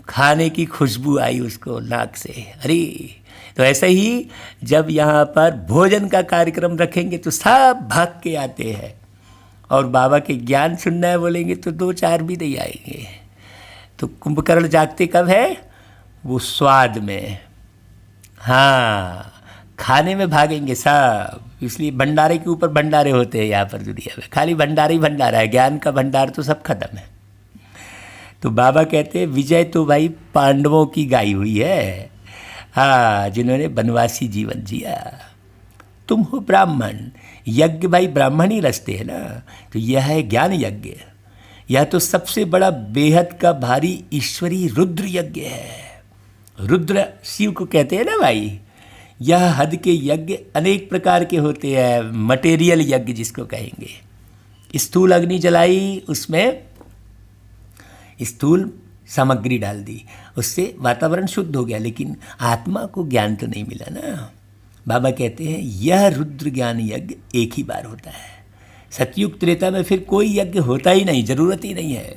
खाने की खुशबू आई उसको नाक से। अरे, तो ऐसे ही जब यहाँ पर भोजन का कार्यक्रम रखेंगे तो सब भाग के आते हैं, और बाबा के ज्ञान सुनना है बोलेंगे तो 2-4 भी नहीं आएंगे। तो कुंभकर्ण जागते कब है? वो स्वाद में। हाँ, खाने में भागेंगे सब। इसलिए भंडारे के ऊपर भंडारे होते हैं यहाँ पर दुनिया में, खाली भंडारा ही भंडारा है, ज्ञान का भंडार तो सब खत्म है। तो बाबा कहते हैं विजय तो भाई पांडवों की गाई हुई है। हाँ, जिन्होंने वनवासी जीवन जिया। तुम हो ब्राह्मण, यज्ञ भाई ब्राह्मण ही रचते हैं ना। तो यह है ज्ञान यज्ञ। यह तो सबसे बड़ा बेहद का भारी ईश्वरी रुद्र यज्ञ है। रुद्र शिव को कहते हैं ना भाई। यह हद के यज्ञ अनेक प्रकार के होते हैं। मटेरियल यज्ञ जिसको कहेंगे, स्थूल अग्नि जलाई, उसमें स्थूल सामग्री डाल दी, उससे वातावरण शुद्ध हो गया, लेकिन आत्मा को ज्ञान तो नहीं मिला ना। बाबा कहते हैं यह रुद्र ज्ञान यज्ञ एक ही बार होता है। सतयुग त्रेता में फिर कोई यज्ञ होता ही नहीं, जरूरत ही नहीं है,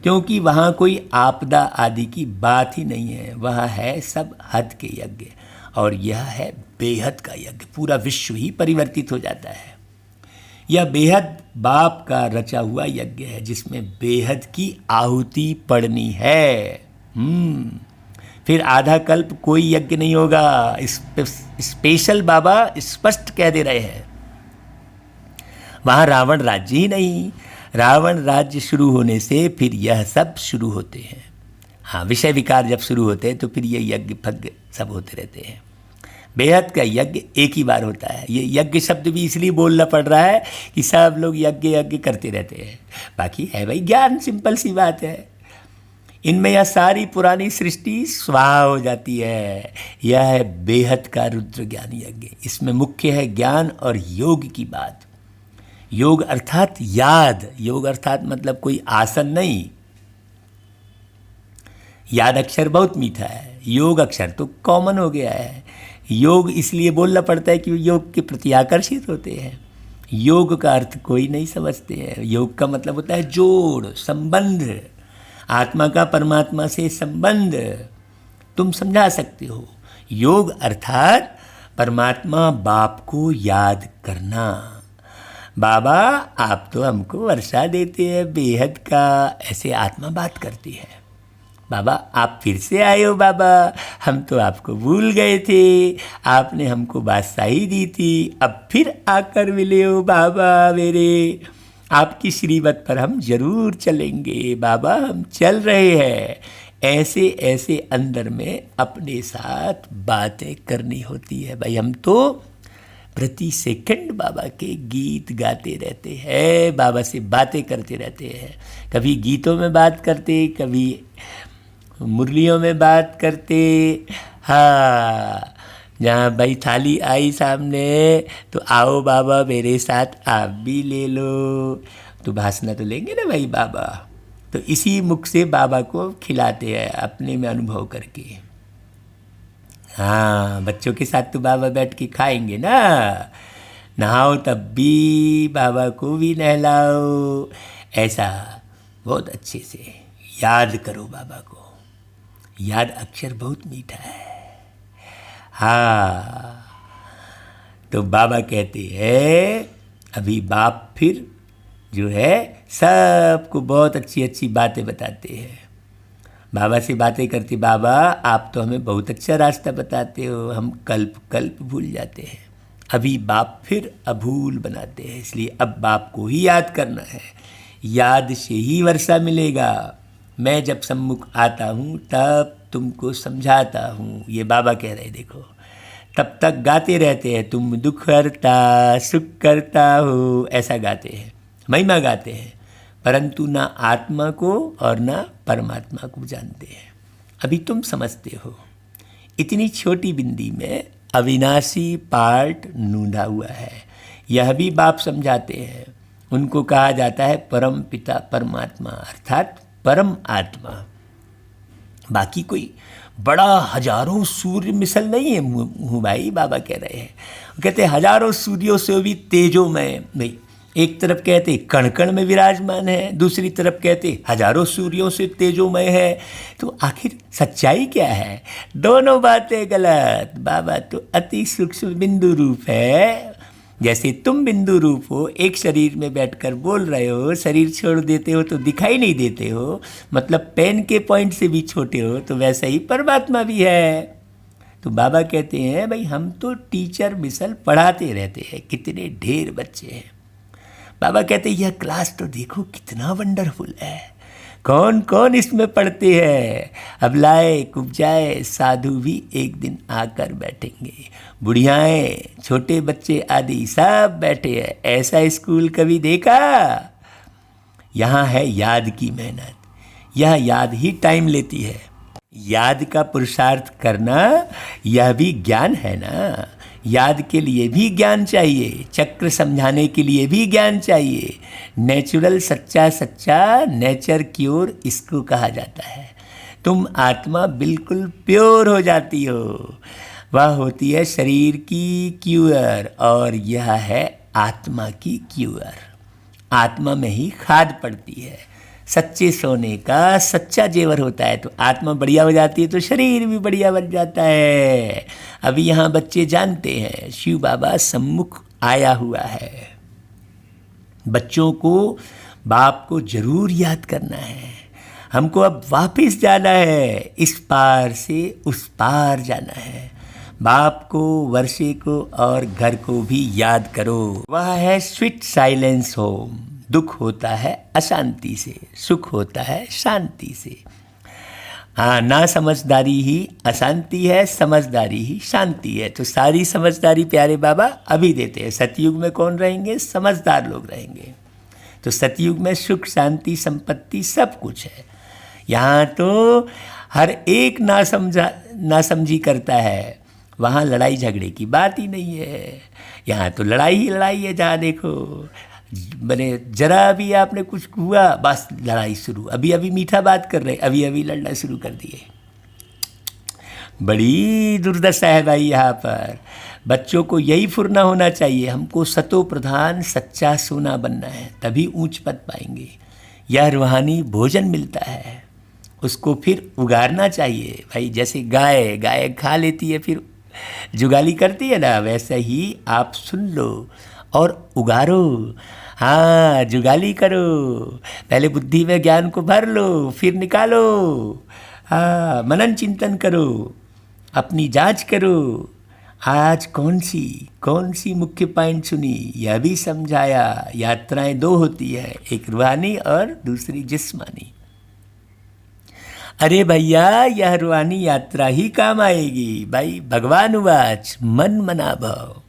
क्योंकि वहाँ कोई आपदा आदि की बात ही नहीं है। वहाँ है सब हद के यज्ञ, और यह है बेहद का यज्ञ। पूरा विश्व ही परिवर्तित हो जाता है। यह बेहद बाप का रचा हुआ यज्ञ है, जिसमें बेहद की आहुति पड़नी है। फिर आधा कल्प कोई यज्ञ नहीं होगा। स्पेशल बाबा स्पष्ट कह दे रहे हैं। वहाँ रावण राज्य ही नहीं। रावण राज्य शुरू होने से फिर यह सब शुरू होते हैं। हाँ, विषय विकार जब शुरू होते हैं तो फिर ये यज्ञ फज्ञ सब होते रहते हैं। बेहद का यज्ञ एक ही बार होता है। ये यज्ञ शब्द भी इसलिए बोलना पड़ रहा है कि सब लोग यज्ञ यज्ञ करते रहते हैं। बाकी है भाई ज्ञान, सिंपल सी बात है। इनमें यह सारी पुरानी सृष्टि स्वाहा हो जाती है। यह है बेहद का रुद्र ज्ञान यज्ञ। इसमें मुख्य है ज्ञान और योग की बात। योग अर्थात याद। योग अर्थात मतलब कोई आसन नहीं। याद अक्षर बहुत मीठा है, योग अक्षर तो कॉमन हो गया है। योग इसलिए बोलना पड़ता है कि योग के प्रति आकर्षित होते हैं। योग का अर्थ कोई नहीं समझते हैं। योग का मतलब होता है जोड़, संबंध, आत्मा का परमात्मा से संबंध। तुम समझा सकते हो। योग अर्थात परमात्मा बाप को याद करना। बाबा आप तो हमको वर्षा देते हैं बेहद का, ऐसे आत्मा बात करती है। बाबा आप फिर से आए हो बाबा, हम तो आपको भूल गए थे, आपने हमको बादशाही दी थी, अब फिर आकर मिले हो बाबा मेरे, आपकी श्रीमत पर हम जरूर चलेंगे बाबा, हम चल रहे हैं। ऐसे ऐसे अंदर में अपने साथ बातें करनी होती है भाई। हम तो प्रति सेकंड बाबा के गीत गाते रहते हैं, बाबा से बातें करते रहते हैं। कभी गीतों में बात करते, कभी मुरलियों में बात करते। हाँ, जहाँ भाई थाली आई सामने तो आओ बाबा मेरे साथ आप भी ले लो, तो भाषण तो लेंगे ना भाई बाबा। तो इसी मुख से बाबा को खिलाते हैं अपने में अनुभव करके। हाँ, बच्चों के साथ तो बाबा बैठ के खाएंगे ना, नहाओ तब भी बाबा को भी नहलाओ, ऐसा बहुत अच्छे से याद करो बाबा को। याद अक्षर बहुत मीठा है। हाँ, तो बाबा कहते हैं अभी बाप फिर जो है सबको बहुत अच्छी अच्छी बातें बताते हैं। बाबा से बातें करते, बाबा आप तो हमें बहुत अच्छा रास्ता बताते हो, हम कल्प कल्प भूल जाते हैं। अभी बाप फिर अभूल बनाते हैं, इसलिए अब बाप को ही याद करना है। याद से ही वर्षा मिलेगा। मैं जब सम्मुख आता हूँ तब तुमको समझाता हूँ, ये बाबा कह रहे देखो। तब तक गाते रहते हैं, तुम दुख हरता सुख करता हो, ऐसा गाते हैं, महिमा गाते हैं, परंतु ना आत्मा को और ना परमात्मा को जानते हैं। अभी तुम समझते हो, इतनी छोटी बिंदी में अविनाशी पार्ट नूंढा हुआ है, यह भी बाप समझाते हैं। उनको कहा जाता है परम पिता परमात्मा, अर्थात परम आत्मा। बाकी कोई बड़ा हजारों सूर्य मिसल नहीं है हूँ भाई, बाबा कह रहे हैं। कहते हजारों सूर्यों से भी तेजोमय भाई। एक तरफ कहते कण कण में विराजमान है, दूसरी तरफ कहते हजारों सूर्यों से तेजोमय है। तो आखिर सच्चाई क्या है? दोनों बातें गलत। बाबा तो अति सूक्ष्म बिंदु रूप है। जैसे तुम बिंदु रूप हो, एक शरीर में बैठकर बोल रहे हो, शरीर छोड़ देते हो तो दिखाई नहीं देते हो, मतलब पेन के पॉइंट से भी छोटे हो, तो वैसा ही परमात्मा भी है। तो बाबा कहते हैं भाई हम तो टीचर मिसल पढ़ाते रहते हैं, कितने ढेर बच्चे हैं। बाबा कहते हैं यह क्लास तो देखो कितना वंडरफुल है, कौन कौन इसमें पढ़ते हैं। अबलाए कुब्जाए साधु भी एक दिन आकर बैठेंगे, बुढ़ियाएँ छोटे बच्चे आदि सब बैठे हैं। ऐसा स्कूल कभी देखा? यहाँ है याद की मेहनत, यह याद ही टाइम लेती है। याद का पुरुषार्थ करना यह भी ज्ञान है ना। याद के लिए भी ज्ञान चाहिए, चक्र समझाने के लिए भी ज्ञान चाहिए। नेचुरल सच्चा सच्चा नेचर क्योर इसको कहा जाता है। तुम आत्मा बिल्कुल प्योर हो जाती हो, वह होती है शरीर की क्यूअर, और यह है आत्मा की क्यूअर। आत्मा में ही खाद पड़ती है। सच्चे सोने का सच्चा जेवर होता है, तो आत्मा बढ़िया हो जाती है तो शरीर भी बढ़िया बन जाता है। अभी यहाँ बच्चे जानते हैं शिव बाबा सम्मुख आया हुआ है। बच्चों को बाप को जरूर याद करना है। हमको अब वापस जाना है, इस पार से उस पार जाना है। बाप को, वर्षे को और घर को भी याद करो। वह है स्वीट साइलेंस होम। दुख होता है अशांति से, सुख होता है शांति से। हाँ, ना समझदारी ही अशांति है, समझदारी ही शांति है। तो सारी समझदारी प्यारे बाबा अभी देते हैं। सतयुग में कौन रहेंगे? समझदार लोग रहेंगे। तो सतयुग में सुख शांति संपत्ति सब कुछ है। यहाँ तो हर एक नासमझी करता है, वहाँ लड़ाई झगड़े की बात ही नहीं है। यहाँ तो लड़ाई ही लड़ाई है। जहाँ देखो बने जरा भी आपने कुछ हुआ बस लड़ाई शुरू। अभी अभी मीठा बात कर रहे, अभी अभी लड़ना शुरू कर दिए। बड़ी दुर्दशा है भाई यहाँ पर। बच्चों को यही फुरना होना चाहिए। हमको सतो प्रधान सच्चा सोना बनना है, तभी ऊंच पद पाएंगे। यह रूहानी भोजन मिलता है, उसको फिर उगारना चाहिए भाई। जैसे गाय खा लेती है फिर जुगाली करती है ना, वैसा ही आप सुन लो और उगारो। हाँ, जुगाली करो। पहले बुद्धि में ज्ञान को भर लो, फिर निकालो। हाँ, मनन चिंतन करो, अपनी जांच करो, आज कौन सी मुख्य पॉइंट सुनी, यह भी समझाया। यात्राएं दो होती है, एक रूहानी और दूसरी जिस्मानी। अरे भैया, यह रूहानी यात्रा ही काम आएगी भाई। भगवान उवाच मन मना भव।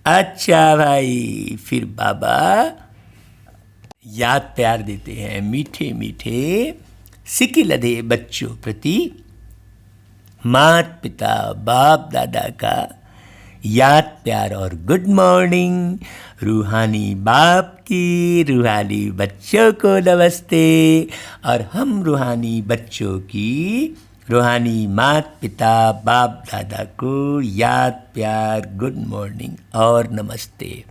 अच्छा भाई, फिर बाबा याद प्यार देते हैं, मीठे मीठे सिक्के लदे बच्चों प्रति मात पिता बाप दादा का याद प्यार और गुड मॉर्निंग। रूहानी बाप की रूहानी बच्चों को नमस्ते, और हम रूहानी बच्चों की रूहानी मात पिता बाप दादा को याद प्यार गुड मॉर्निंग और नमस्ते।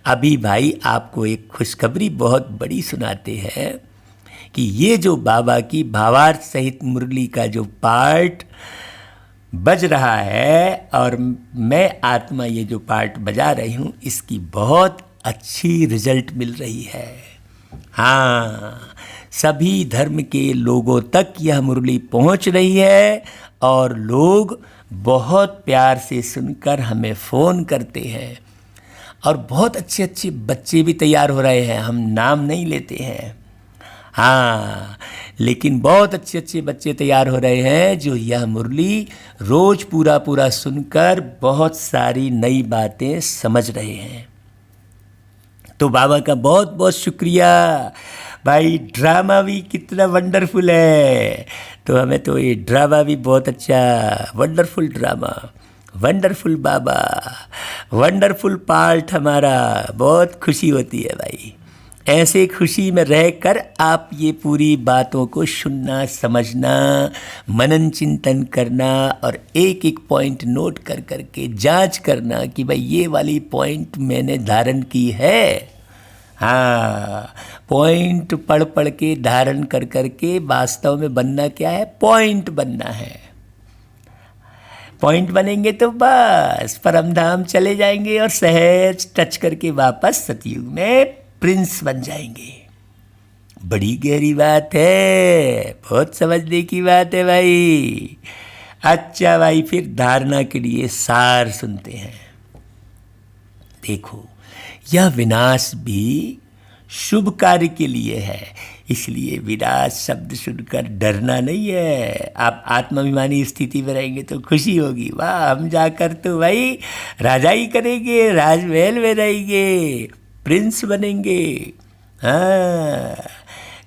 अभी भाई आपको एक खुशखबरी बहुत बड़ी सुनाते हैं कि ये जो बाबा की भावार्थ सहित मुरली का जो पार्ट बज रहा है, और मैं आत्मा ये जो पार्ट बजा रही हूँ, इसकी बहुत अच्छी रिजल्ट मिल रही है। हाँ, सभी धर्म के लोगों तक यह मुरली पहुँच रही है, और लोग बहुत प्यार से सुनकर हमें फ़ोन करते हैं, और बहुत अच्छे अच्छे बच्चे भी तैयार हो रहे हैं। हम नाम नहीं लेते हैं, हाँ, लेकिन बहुत अच्छे अच्छे बच्चे तैयार हो रहे हैं जो यह मुरली रोज पूरा पूरा सुनकर बहुत सारी नई बातें समझ रहे हैं। तो बाबा का बहुत बहुत शुक्रिया भाई। ड्रामा भी कितना वंडरफुल है, तो हमें तो ये ड्रामा भी बहुत अच्छा, वंडरफुल ड्रामा, वंडरफुल बाबा, वंडरफुल पार्ट हमारा, बहुत खुशी होती है भाई। ऐसे खुशी में रहकर आप ये पूरी बातों को सुनना, समझना, मनन चिंतन करना, और एक एक पॉइंट नोट कर करके जांच करना कि भाई ये वाली पॉइंट मैंने धारण की है। हाँ, पॉइंट पढ़ पढ़ के धारण कर करके वास्तव में बनना क्या है, पॉइंट बनना है। पॉइंट बनेंगे तो बस परम धाम चले जाएंगे, और सहज टच करके वापस सतयुग में प्रिंस बन जाएंगे। बड़ी गहरी बात है, बहुत समझने की बात है भाई। अच्छा भाई, फिर धारणा के लिए सार सुनते हैं। देखो, यह विनाश भी शुभ कार्य के लिए है, इसलिए विनाश शब्द सुनकर डरना नहीं है। आप आत्माभिमानी स्थिति में रहेंगे तो खुशी होगी, वाह हम जाकर तो भाई राजा ही करेंगे, राजमहल में रहेंगे, प्रिंस बनेंगे। हाँ,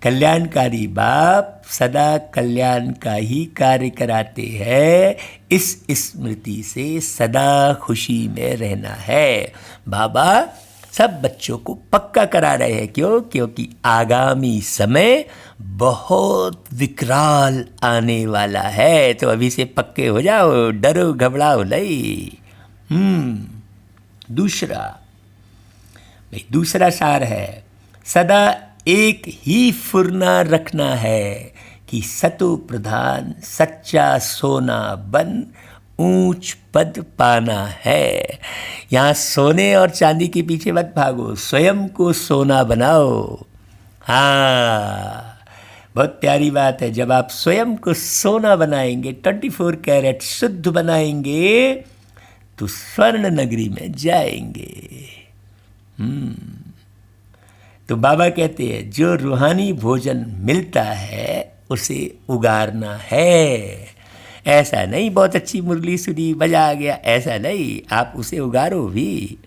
कल्याणकारी बाप सदा कल्याण का ही कार्य कराते हैं, इस स्मृति से सदा खुशी में रहना है। बाबा सब बच्चों को पक्का करा रहे हैं, क्यों? क्योंकि आगामी समय बहुत विकराल आने वाला है, तो अभी से पक्के हो जाओ, डरो घबराओ नहीं। दूसरा सार है, सदा एक ही फुरना रखना है कि सतो प्रधान सच्चा सोना बन ऊंच पद पाना है। यहाँ सोने और चांदी के पीछे मत भागो, स्वयं को सोना बनाओ। हाँ, बहुत प्यारी बात है। जब आप स्वयं को सोना बनाएंगे, 24 कैरेट शुद्ध बनाएंगे, तो स्वर्ण नगरी में जाएंगे। तो बाबा कहते हैं जो रूहानी भोजन मिलता है उसे उगारना है। ऐसा नहीं बहुत अच्छी मुरली सुनी मजा आ गया, ऐसा नहीं, आप उसे उगारो भी,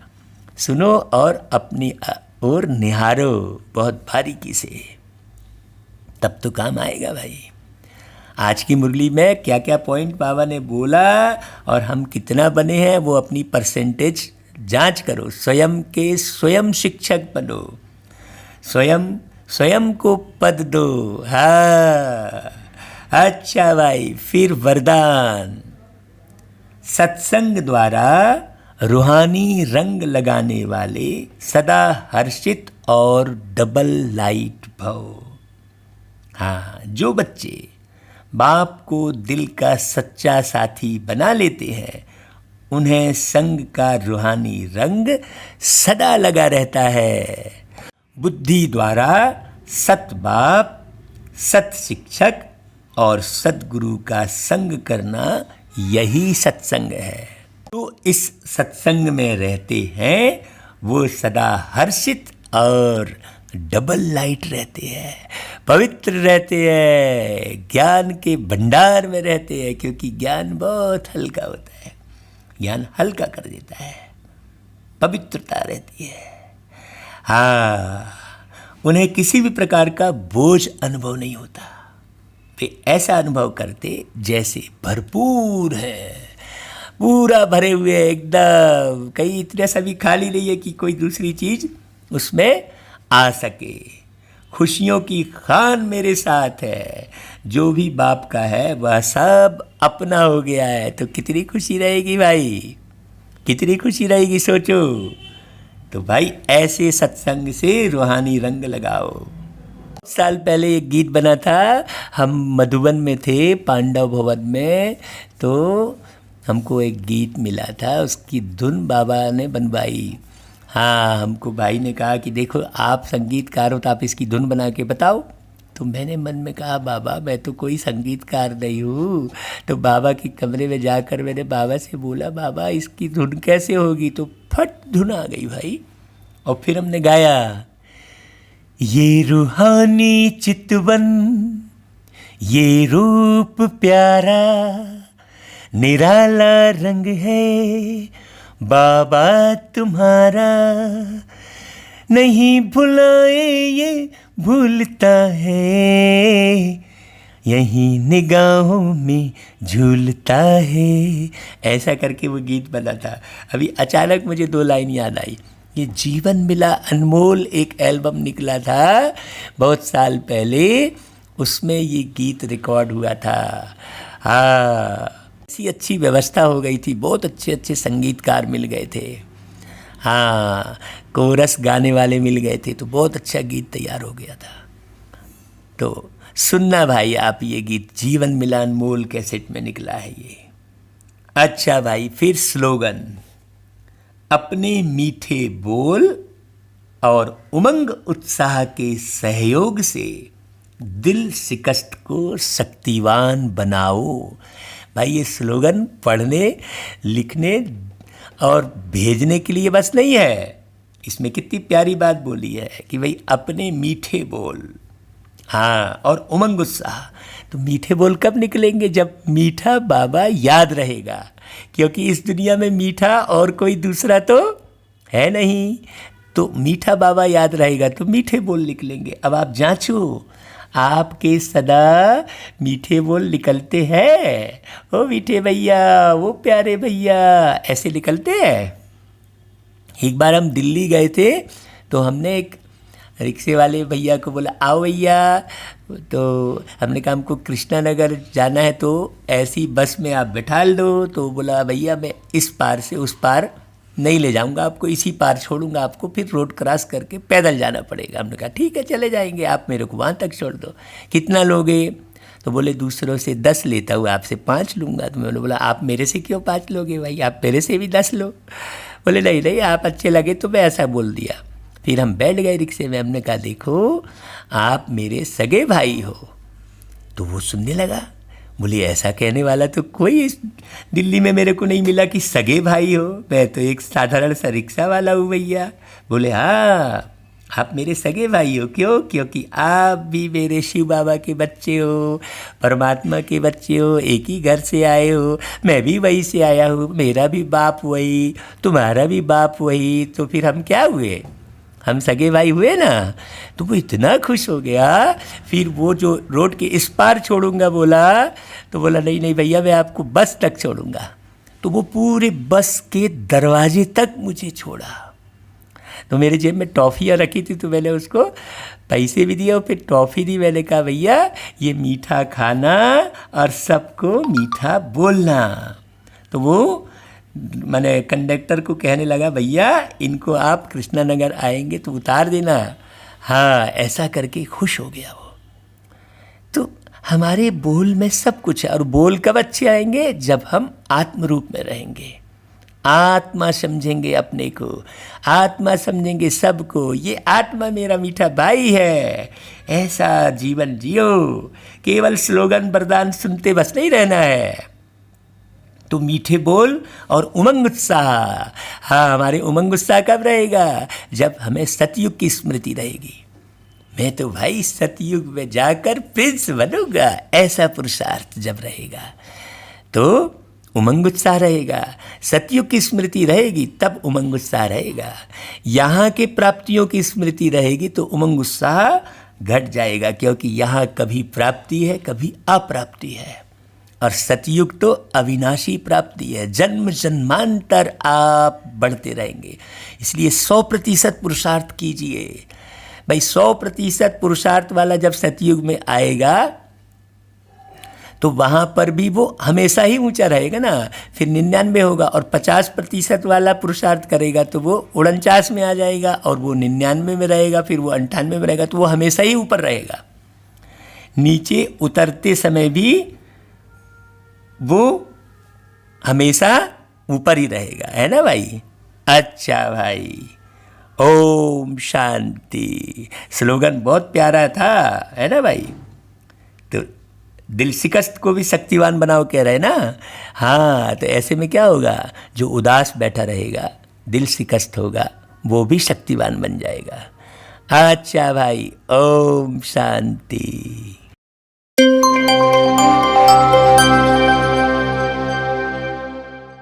सुनो और अपनी ओर निहारो बहुत बारीकी से, तब तो काम आएगा भाई। आज की मुरली में क्या क्या पॉइंट बाबा ने बोला और हम कितना बने हैं, वो अपनी परसेंटेज जांच करो। स्वयं के स्वयं शिक्षक बनो, स्वयं को पद दो। हाँ, अच्छा भाई, फिर वरदान, सत्संग द्वारा रूहानी रंग लगाने वाले सदा हर्षित और डबल लाइट भव। हाँ, जो बच्चे बाप को दिल का सच्चा साथी बना लेते हैं, उन्हें संग का रूहानी रंग सदा लगा रहता है। बुद्धि द्वारा सत बाप, सत शिक्षक और सद्गुरु का संग करना यही सत्संग है। तो इस सत्संग में रहते हैं वो सदा हर्षित और डबल लाइट रहते हैं, पवित्र रहते हैं, ज्ञान के भंडार में रहते हैं, क्योंकि ज्ञान बहुत हल्का होता है, ज्ञान हल्का कर देता है, पवित्रता रहती है। हाँ, उन्हें किसी भी प्रकार का बोझ अनुभव नहीं होता। वे ऐसा अनुभव करते जैसे भरपूर है, पूरा भरे हुए एकदम, कहीं इतने सभी खाली नहीं है कि कोई दूसरी चीज उसमें आ सके। खुशियों की खान मेरे साथ है, जो भी बाप का है वह सब अपना हो गया है। तो कितनी खुशी रहेगी भाई, कितनी खुशी रहेगी सोचो। तो भाई ऐसे सत्संग से रूहानी रंग लगाओ। साल पहले एक गीत बना था, हम मधुबन में थे पांडव भवन में, तो हमको एक गीत मिला था, उसकी धुन बाबा ने बनवाई। हाँ, हमको भाई ने कहा कि देखो आप संगीतकार हो तो आप इसकी धुन बना के बताओ। तो मैंने मन में कहा बाबा मैं तो कोई संगीतकार नहीं हूँ। तो बाबा के कमरे में जाकर मैंने बाबा से बोला बाबा इसकी धुन कैसे होगी, तो फट धुन आ गई भाई। और फिर हमने गाया, ये रूहानी चितवन ये रूप प्यारा, निराला रंग है बाबा तुम्हारा, नहीं भुलाए ये भूलता है, यही निगाहों में झूलता है। ऐसा करके वो गीत बना था। अभी अचानक मुझे 2 लाइन याद आई। ये जीवन मिला अनमोल एक एल्बम निकला था बहुत साल पहले, उसमें ये गीत रिकॉर्ड हुआ था। हाँ, ऐसी अच्छी व्यवस्था हो गई थी, बहुत अच्छे अच्छे संगीतकार मिल गए थे। हाँ, कोरस गाने वाले मिल गए थे, तो बहुत अच्छा गीत तैयार हो गया था। तो सुनना भाई आप ये गीत, जीवन मिला अनमोल कैसेट में निकला है ये। अच्छा भाई, फिर स्लोगन, अपने मीठे बोल और उमंग उत्साह के सहयोग से दिल शिकस्त को शक्तिवान बनाओ। भाई ये स्लोगन पढ़ने लिखने और भेजने के लिए बस नहीं है, इसमें कितनी प्यारी बात बोली है कि भाई अपने मीठे बोल, हाँ, और उमंग उत्साह। तो मीठे बोल कब निकलेंगे, जब मीठा बाबा याद रहेगा, क्योंकि इस दुनिया में मीठा और कोई दूसरा तो है नहीं। तो मीठा बाबा याद रहेगा तो मीठे बोल निकलेंगे। अब आप जांचो, आपके सदा मीठे बोल निकलते हैं? ओ मीठे भैया, वो प्यारे भैया, ऐसे निकलते हैं। एक बार हम दिल्ली गए थे, तो हमने एक रिक्शे वाले भैया को बोला आओ भैया, तो हमने कहा हमको कृष्णा नगर जाना है, तो ऐसी बस में आप बैठा दो। तो बोला भैया मैं इस पार से उस पार नहीं ले जाऊंगा आपको, इसी पार छोड़ूंगा आपको, फिर रोड क्रॉस करके पैदल जाना पड़ेगा। हमने कहा ठीक है चले जाएंगे, आप मेरे को वहाँ तक छोड़ दो। कितना लोगे? तो बोले दूसरों से 10 लेता हूँ, आपसे 5 लूँगा। तो मैंने बोला आप मेरे से क्यों 5 लोगे भाई, आप मेरे से भी 10 लो। बोले नहीं नहीं आप अच्छे लगे तो मैं ऐसा बोल दिया। फिर हम बैठ गए रिक्शे में, हमने कहा देखो आप मेरे सगे भाई हो। तो वो सुनने लगा, बोले ऐसा कहने वाला तो कोई इस दिल्ली में मेरे को नहीं मिला कि सगे भाई हो, मैं तो एक साधारण सा रिक्शा वाला हूँ भैया। बोले हाँ आप मेरे सगे भाई हो। क्यों? क्योंकि आप भी मेरे शिव बाबा के बच्चे हो, परमात्मा के बच्चे हो, एक ही घर से आए हो, मैं भी वहीं से आया हूँ, मेरा भी बाप वही, तुम्हारा भी बाप वही, तो फिर हम क्या हुए, हम सगे भाई हुए ना। तो वो इतना खुश हो गया। फिर वो जो रोड के इस पार छोड़ूंगा बोला, तो बोला नहीं नहीं भैया मैं आपको बस तक छोड़ूंगा। तो वो पूरे बस के दरवाजे तक मुझे छोड़ा। तो मेरे जेब में टॉफ़ियाँ रखी थी, तो मैंने उसको पैसे भी दिए और फिर टॉफ़ी दी। मैंने कहा भैया ये मीठा खाना और सबको मीठा बोलना। तो वो मैंने कंडक्टर को कहने लगा भैया इनको आप कृष्णा नगर आएंगे तो उतार देना। हाँ, ऐसा करके खुश हो गया वो। तो हमारे बोल में सब कुछ है। और बोल कब अच्छे आएंगे? जब हम आत्म रूप में रहेंगे, आत्मा समझेंगे अपने को, आत्मा समझेंगे सबको, ये आत्मा मेरा मीठा भाई है, ऐसा जीवन जियो। केवल स्लोगन वरदान सुनते बस नहीं रहना है। तो मीठे बोल और उमंग उत्साह। हाँ, हमारे उमंग उत्साह कब रहेगा? जब हमें सतयुग की स्मृति रहेगी। मैं तो भाई सतयुग में जाकर प्रिंस बनूंगा, ऐसा पुरुषार्थ जब रहेगा तो उमंग उत्साह रहेगा। सतयुग की स्मृति रहेगी तब उमंग उत्साह रहेगा। यहाँ के प्राप्तियों की स्मृति रहेगी तो उमंग उत्साह घट जाएगा, क्योंकि यहाँ कभी प्राप्ति है कभी अप्राप्ति है, और सतयुग तो अविनाशी प्राप्ति है, जन्म जन्मांतर आप बढ़ते रहेंगे। इसलिए 100% पुरुषार्थ कीजिए भाई। 100% पुरुषार्थ वाला जब सतयुग में आएगा तो वहाँ पर भी वो हमेशा ही ऊंचा रहेगा ना। फिर 99 होगा, और 50% वाला पुरुषार्थ करेगा तो वो 49 में आ जाएगा, और वो 99 में रहेगा, फिर वो 98 में रहेगा, तो वो हमेशा ही ऊपर रहेगा। नीचे उतरते समय भी वो हमेशा ऊपर ही रहेगा, है ना भाई। अच्छा भाई, ओम शांति। स्लोगन बहुत प्यारा था, है ना भाई। तो दिल शिकस्त को भी शक्तिवान बनाओ कह रहे ना। हाँ, तो ऐसे में क्या होगा? जो उदास बैठा रहेगा, दिल शिकस्त होगा, वो भी शक्तिवान बन जाएगा। अच्छा भाई, ओम शांति।